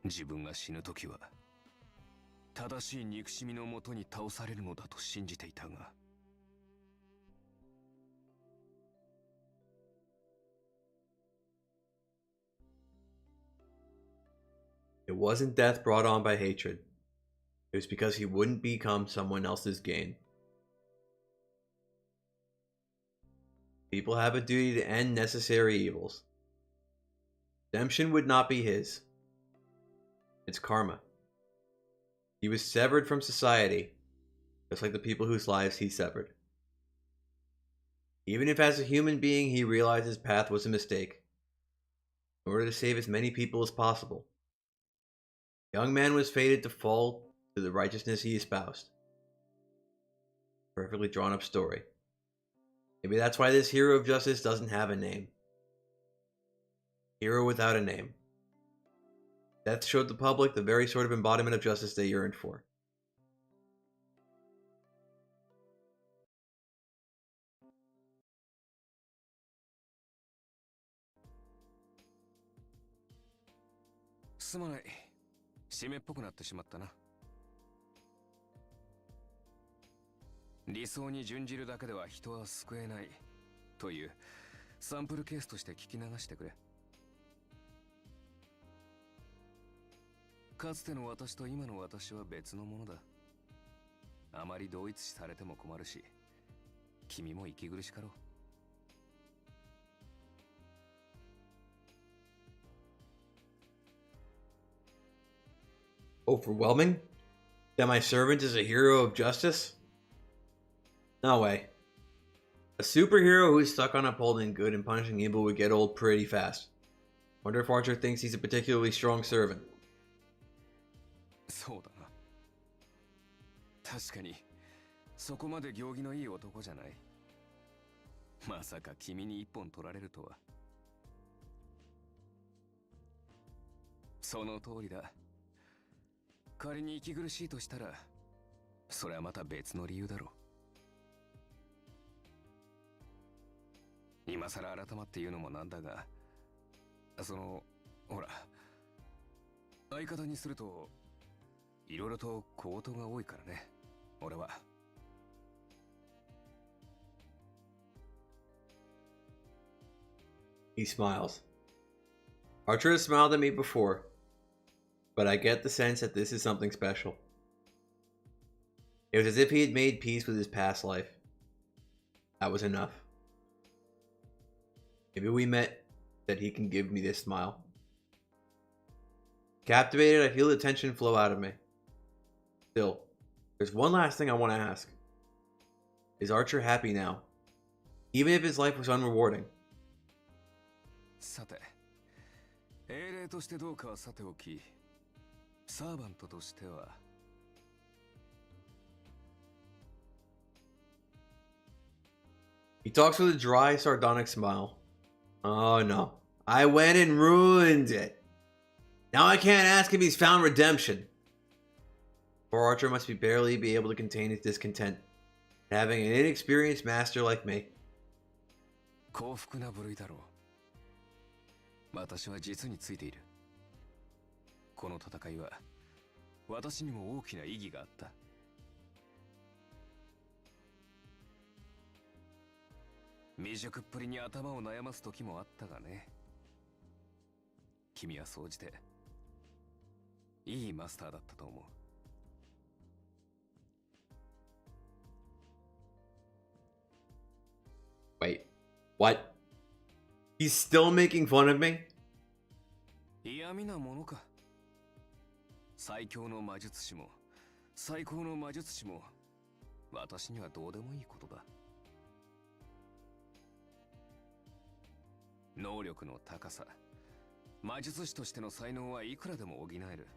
自分が死ぬ時は正しい憎しみのもとに倒されるのだと信じていたが。It wasn't death brought on by hatred. It was because he wouldn't become someone else's gain. People have a duty to end necessary evils. Redemption would not be his. It's karma. He was severed from society, just like the people whose lives he severed. Even if as a human being he realized his path was a mistake, in order to save as many people as possible, the young man was fated to fall to the righteousness he espoused. Perfectly drawn up story. Maybe that's why this hero of justice doesn't have a name. Hero without a name. Death showed the public the very sort of embodiment of justice they yearned for. Sumanai. 締めっぽくなってしまったな。理想に準じるだけでは人は救えないというサンプルケースとして聞き流してくれ。かつての私と今の私は別のものだ。あまり同一視されても困るし、君も息苦しかろう。Overwhelming? That my servant is a hero of justice? No way. A superhero who's stuck on upholding good and punishing evil would get old pretty fast. Wonder if Archer thinks he's a particularly strong servant. そうだな。確かに、そこまで行儀のいい男じゃない。まさか君に一本取られるとは。その通りだ。仮に息苦しいとしたら、それはまた別の理由だろう。今さら改まって言うのもなんだが、ほら、相方にするといろいろと小言が多いからね、俺は。He smiles. Archer has smiled at me before, but I get the sense that this is something special. It was as if he had made peace with his past life. That was enough. Maybe we met that he can give me this smile. Captivated, I feel the tension flow out of me. Still, there's one last thing I want to ask. Is Archer happy now? Even if his life was unrewarding. さて、英霊としてどうかはさておき、サーバントとしては。He talks with a dry, sardonic smile. Oh no. I went and ruined it. Now I can't ask if he's found redemption. Poor Archer must barely be able to contain his discontent, having an inexperienced master like me. 幸福な部類だろう。私は実についている。この戦いは私にも大きな意義があった。未熟っぷりに頭を悩ます時もあったがね。君は総じていいマスターだったと思う。Wait, what? He's still making fun of me? 嫌味なものか。最強の魔術師も最高の魔術師も私にはどうでもいいことだ。能力の高さ、魔術師としての才能はいくらでも補える。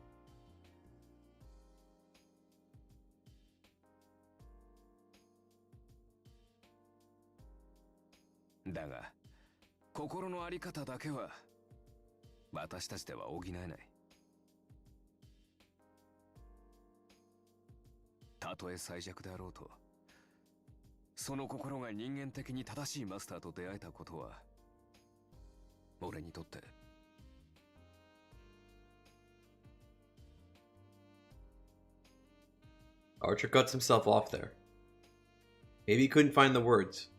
だが、心のあり方だけは私たちでは補えない。たとえ最弱であろうと、その心が人間的に正しいマスターと出会えたことは、俺にとって。Archer cuts himself off there. Maybe he couldn't find the words.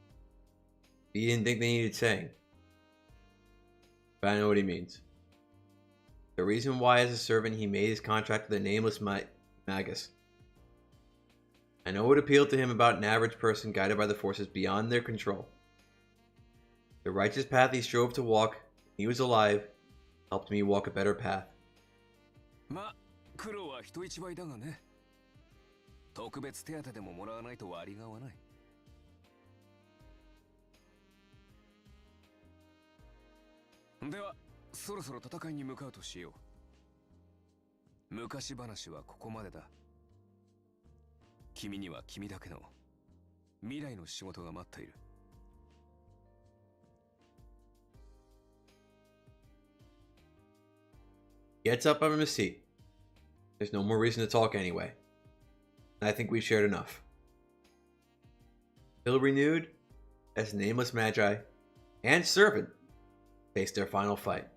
He didn't think they needed saying. But I know what he means. The reason why as a servant he made his contract with a nameless magus. I know what appealed to him about an average person guided by the forces beyond their control. The righteous path he strove to walk, when he was alive, helped me walk a better path. まあ、苦労は人一倍だがね。特別手当でももらわないと割が合わない。では、そろそろ戦いに向かうとしよう。昔話はここまでだ。君には君だけの未来の仕事が待っている。Gets up out of his seat. There's no more reason to talk anyway. I think we've shared enough. Still renewed, as nameless magi and servant face their final fight.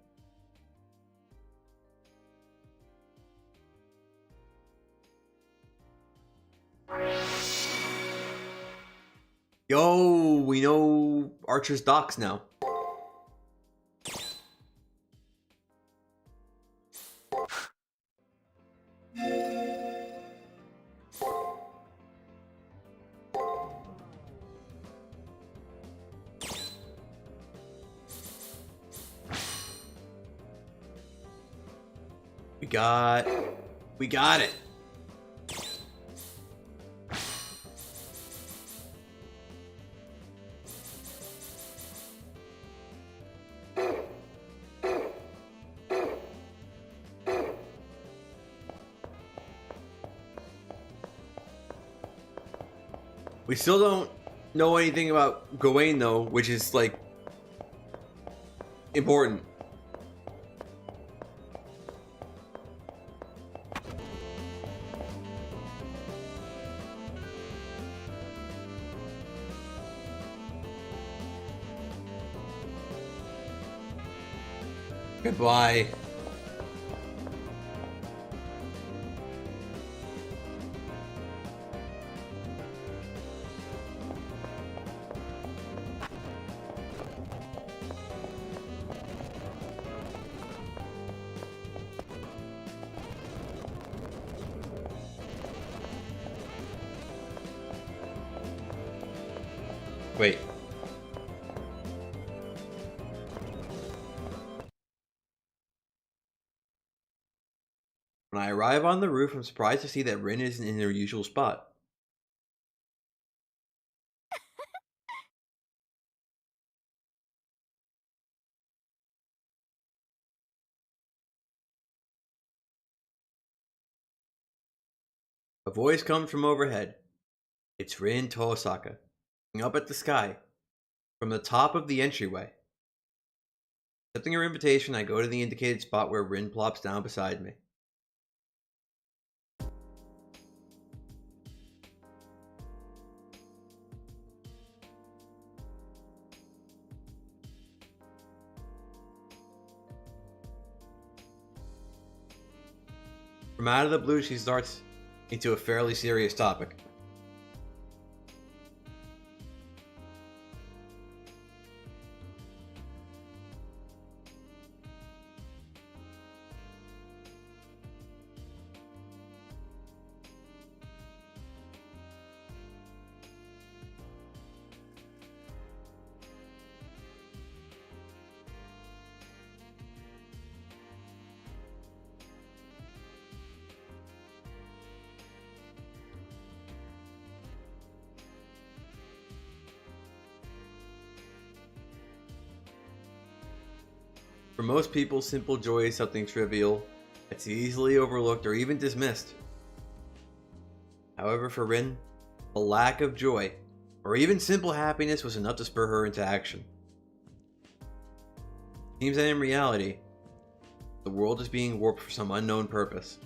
Yo, we know Archer's docs now. We got it. We still don't know anything about Gawain though, which is like important. Goodbye. Wait. When I arrive on the roof, I'm surprised to see that Rin isn't in her usual spot. A voice comes from overhead. It's Rin Toosaka, looking up at the sky, from the top of the entryway. Accepting her invitation, I go to the indicated spot where Rin plops down beside me. From out of the blue, she starts into a fairly serious topic. For most people, simple joy is something trivial that's easily overlooked or even dismissed. However, for Rin, a lack of joy, or even simple happiness, was enough to spur her into action. It seems that in reality, the world is being warped for some unknown purpose.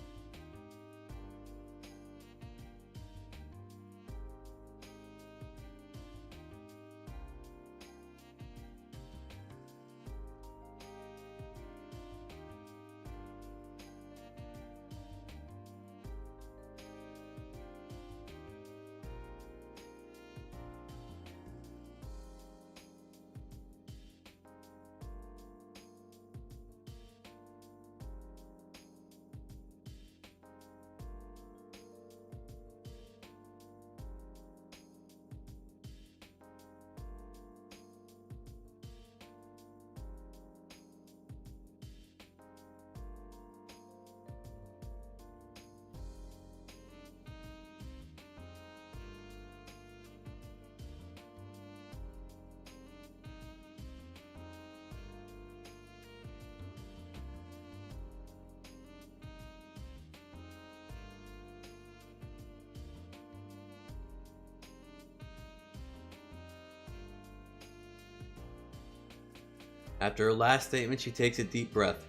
After her last statement, she takes a deep breath.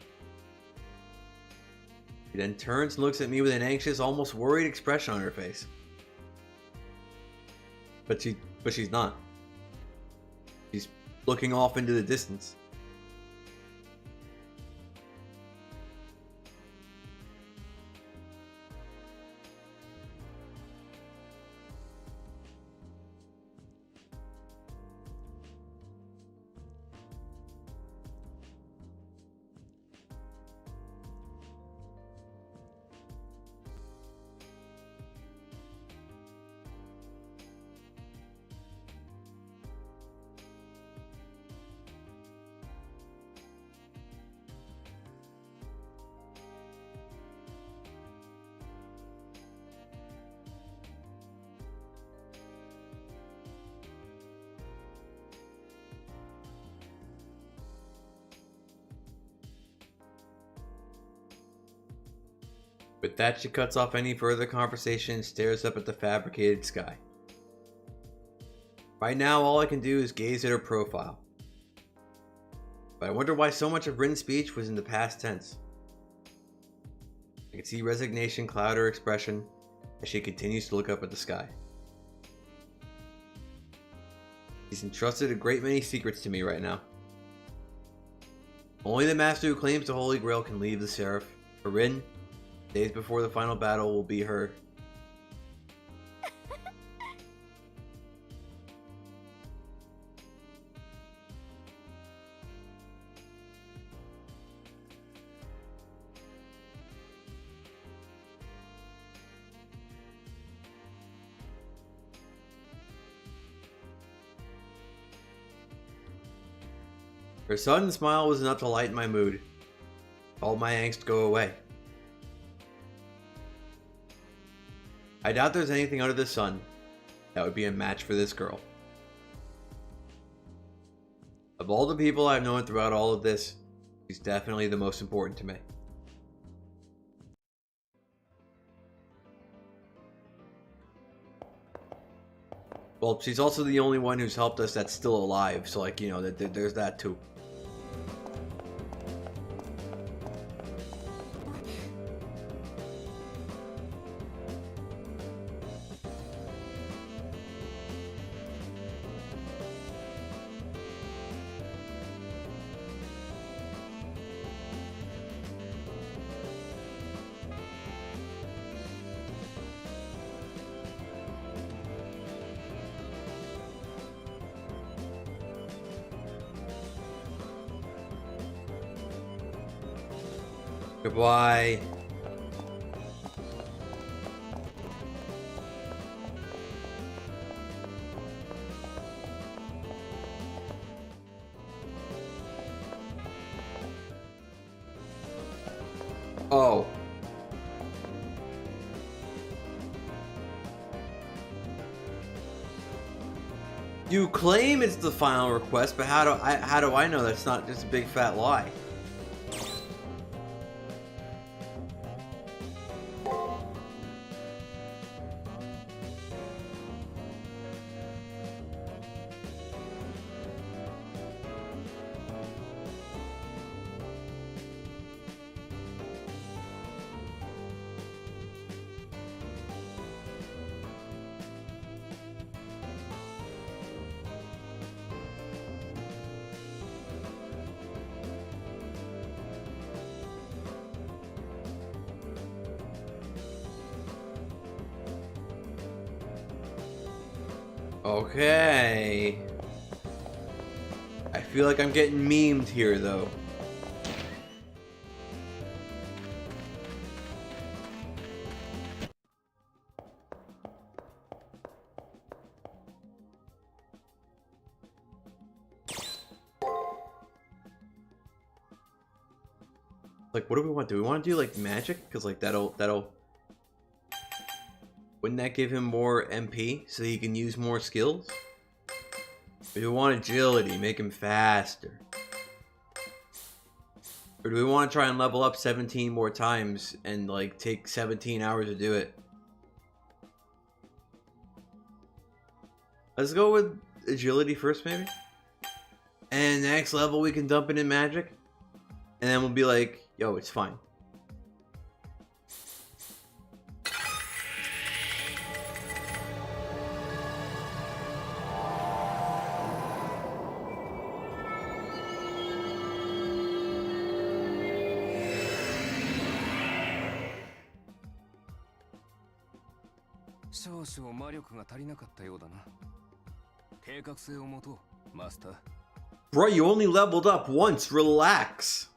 She then turns and looks at me with an anxious, almost worried expression on her face. But she's not. She's looking off into the distance. With that, she cuts off any further conversation and stares up at the fabricated sky. Right now, all I can do is gaze at her profile. But I wonder why so much of Rin's speech was in the past tense. I can see resignation cloud her expression as she continues to look up at the sky. She's entrusted a great many secrets to me right now. Only the master who claims the Holy Grail can leave the Seraph. For Rin, days before the final battle will be her. Her sudden smile was enough to lighten my mood. All my angst go away. I doubt there's anything under the sun that would be a match for this girl. Of all the people I've known throughout all of this, she's definitely the most important to me. Well, she's also the only one who's helped us that's still alive, so like, you know, there's that too. Goodbye. Oh. You claim it's the final request, but how do I know that's not just a big fat lie? Okay. I feel like I'm getting memed here, though. Like, what do we want? Do we want to do, like, magic? Because, like, that'll... Wouldn't that give him more MP so he can use more skills? Or do we want agility, make him faster? Or do we want to try and level up 17 more times and like take 17 hours to do it? Let's go with agility first, maybe? And next level we can dump it in magic? And then we'll be like, yo, it's fine. Bro, you only leveled up once. Relax.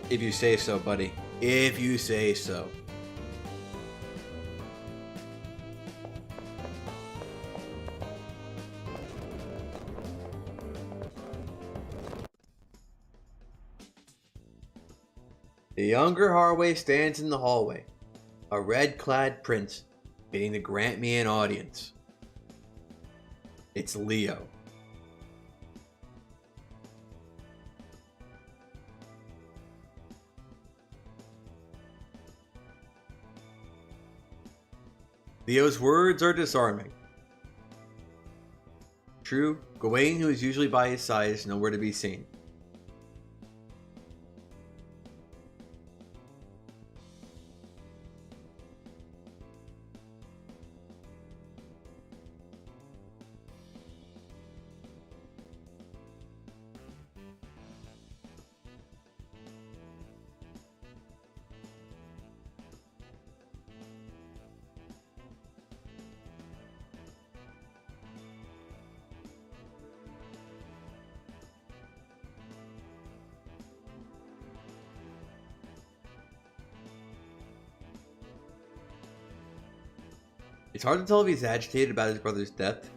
If you say so, buddy. If you say so. The younger Harway stands in the hallway, a red-clad prince, waiting to grant me an audience. It's Leo. Leo's words are disarming. True, Gawain, who is usually by his side, is nowhere to be seen. It's hard to tell if he's agitated about his brother's death,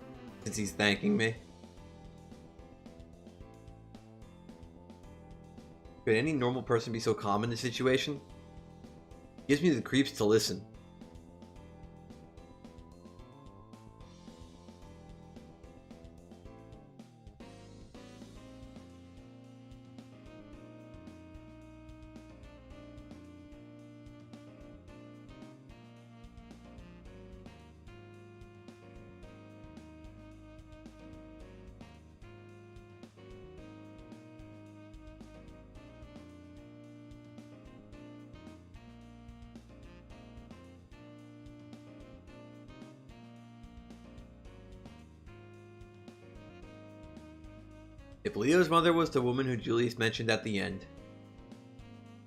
since he's thanking me. Could any normal person be so calm in this situation? Gives me the creeps to listen. If Leo's mother was the woman who Julius mentioned at the end,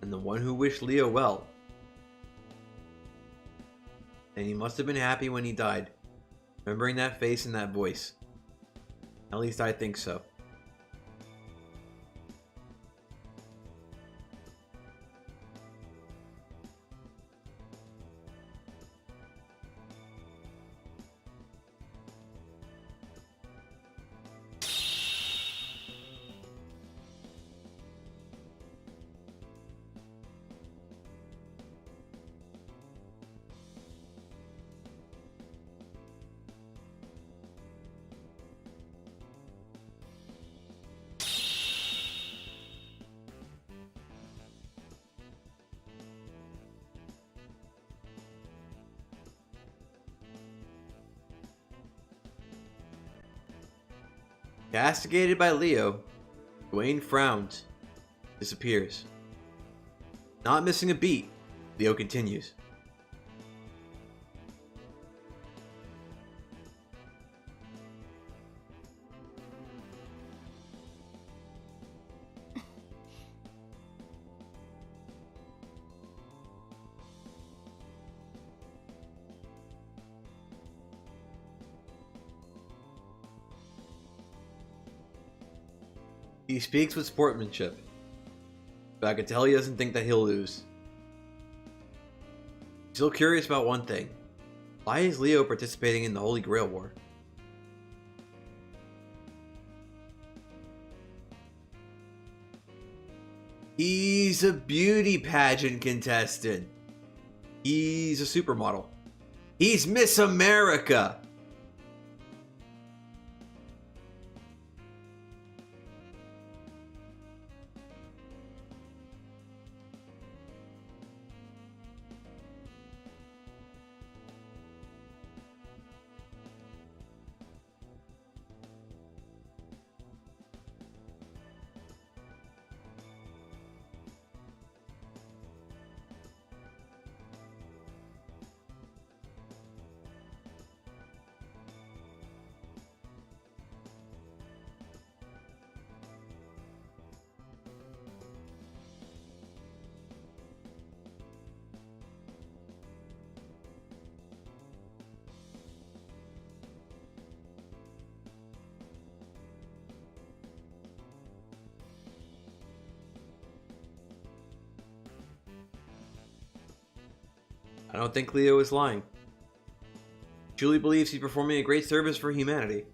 and the one who wished Leo well, then he must have been happy when he died, remembering that face and that voice. At least I think so. Castigated by Leo, Gawain frowns, disappears. Not missing a beat, Leo continues. He speaks with sportsmanship, but I can tell he doesn't think that he'll lose. Still curious about one thing. Why is Leo participating in the Holy Grail War? He's a beauty pageant contestant. He's a supermodel. He's Miss America. I don't think Leo is lying. He truly believes he's performing a great service for humanity.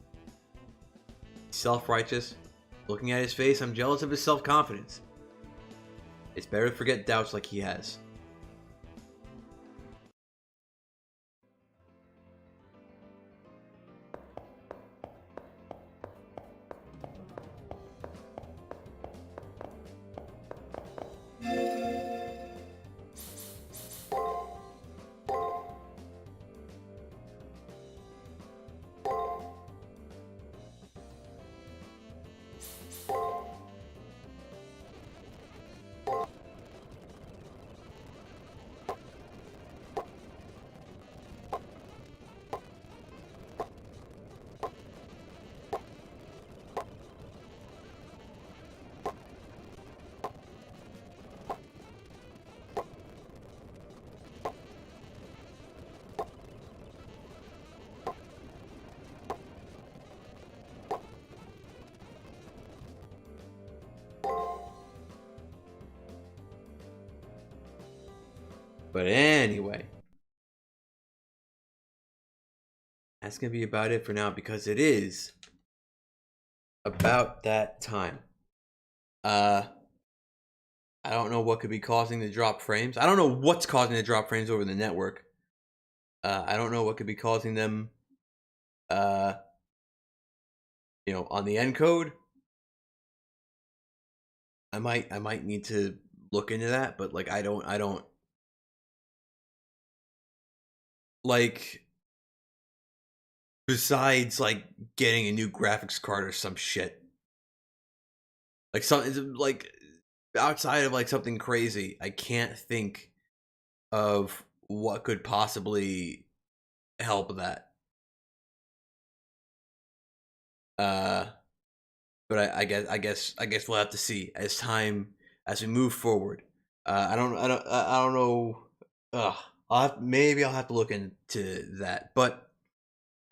He's self-righteous. Looking at his face, I'm jealous of his self-confidence. It's better to forget doubts like he has. But anyway, that's gonna be about it for now because it is about that time. I don't know what could be causing the drop frames. I don't know what's causing the drop frames over the network. I don't know what could be causing them. On the encode. I might need to look into that, but like I don't like, besides like getting a new graphics card or some shit. Like something like outside of like something crazy, I can't think of what could possibly help that. But I guess we'll have to see as we move forward. I don't know. Maybe I'll have to look into that, but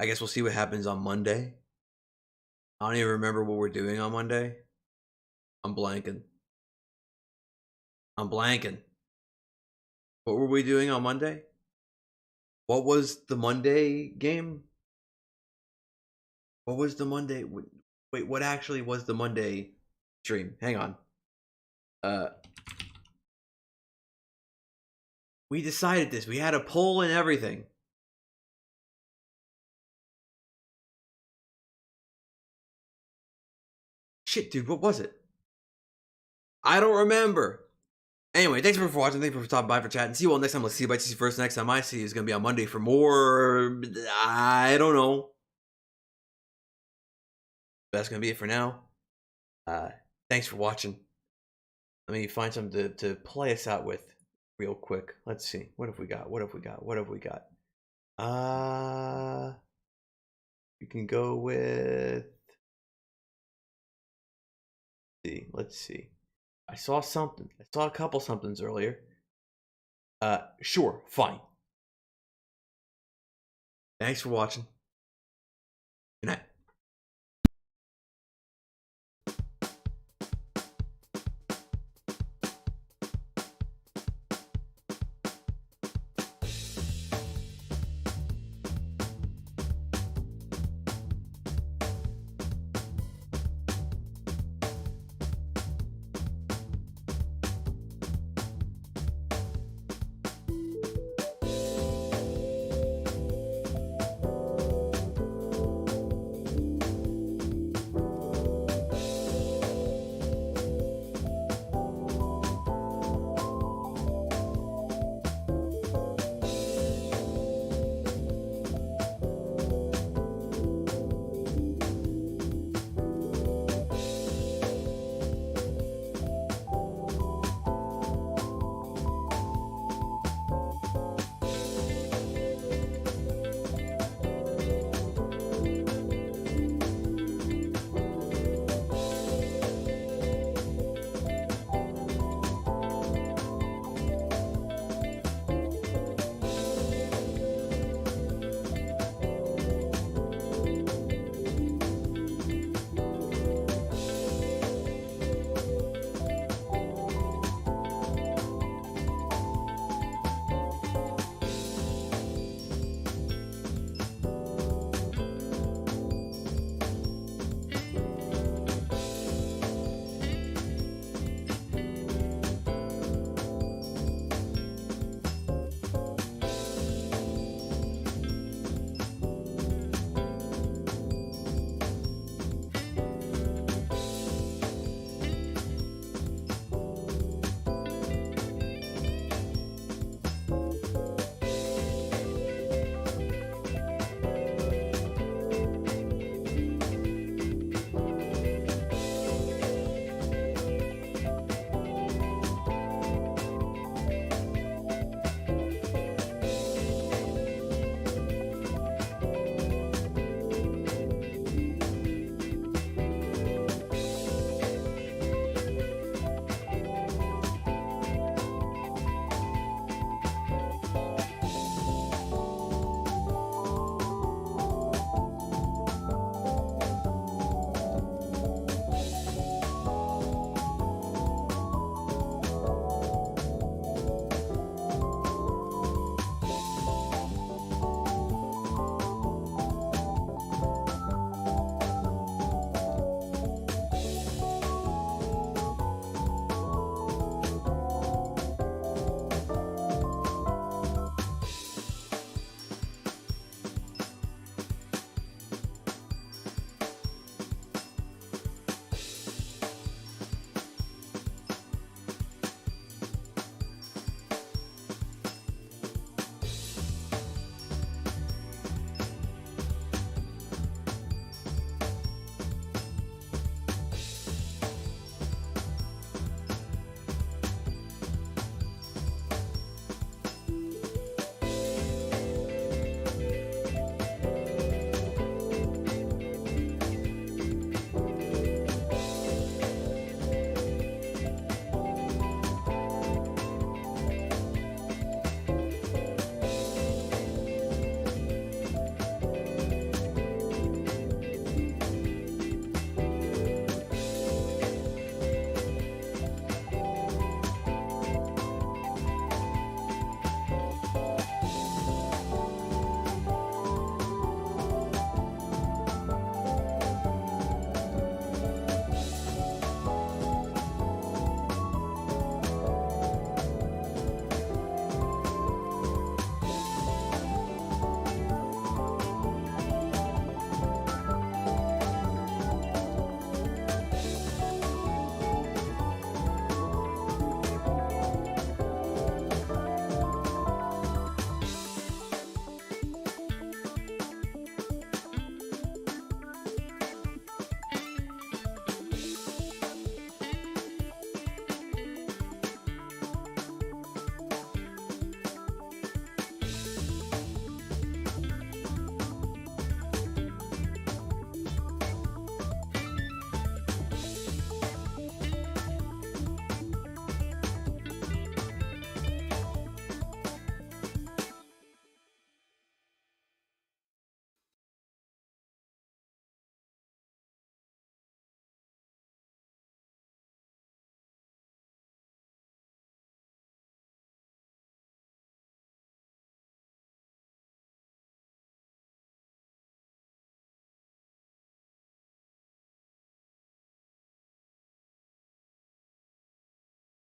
I guess we'll see what happens on Monday. I don't even remember what we're doing on Monday. I'm blanking. What were we doing on Monday? What was the Monday game? What was the Monday? Wait, what actually was the Monday stream? Hang on. We decided this. We had a poll and everything. Shit, dude, what was it? I don't remember. Anyway, thanks for watching. Thanks for stopping by for chat. And see you all next time. Let's see you by see you first. Next time I see you is going to be on Monday for more. I don't know. That's going to be it for now. Thanks for watching. Let me find something to play us out with real quick. Let's see. What have we got? You can go with. Let's see. I saw something. I saw a couple somethings earlier. Sure, fine. Thanks for watching.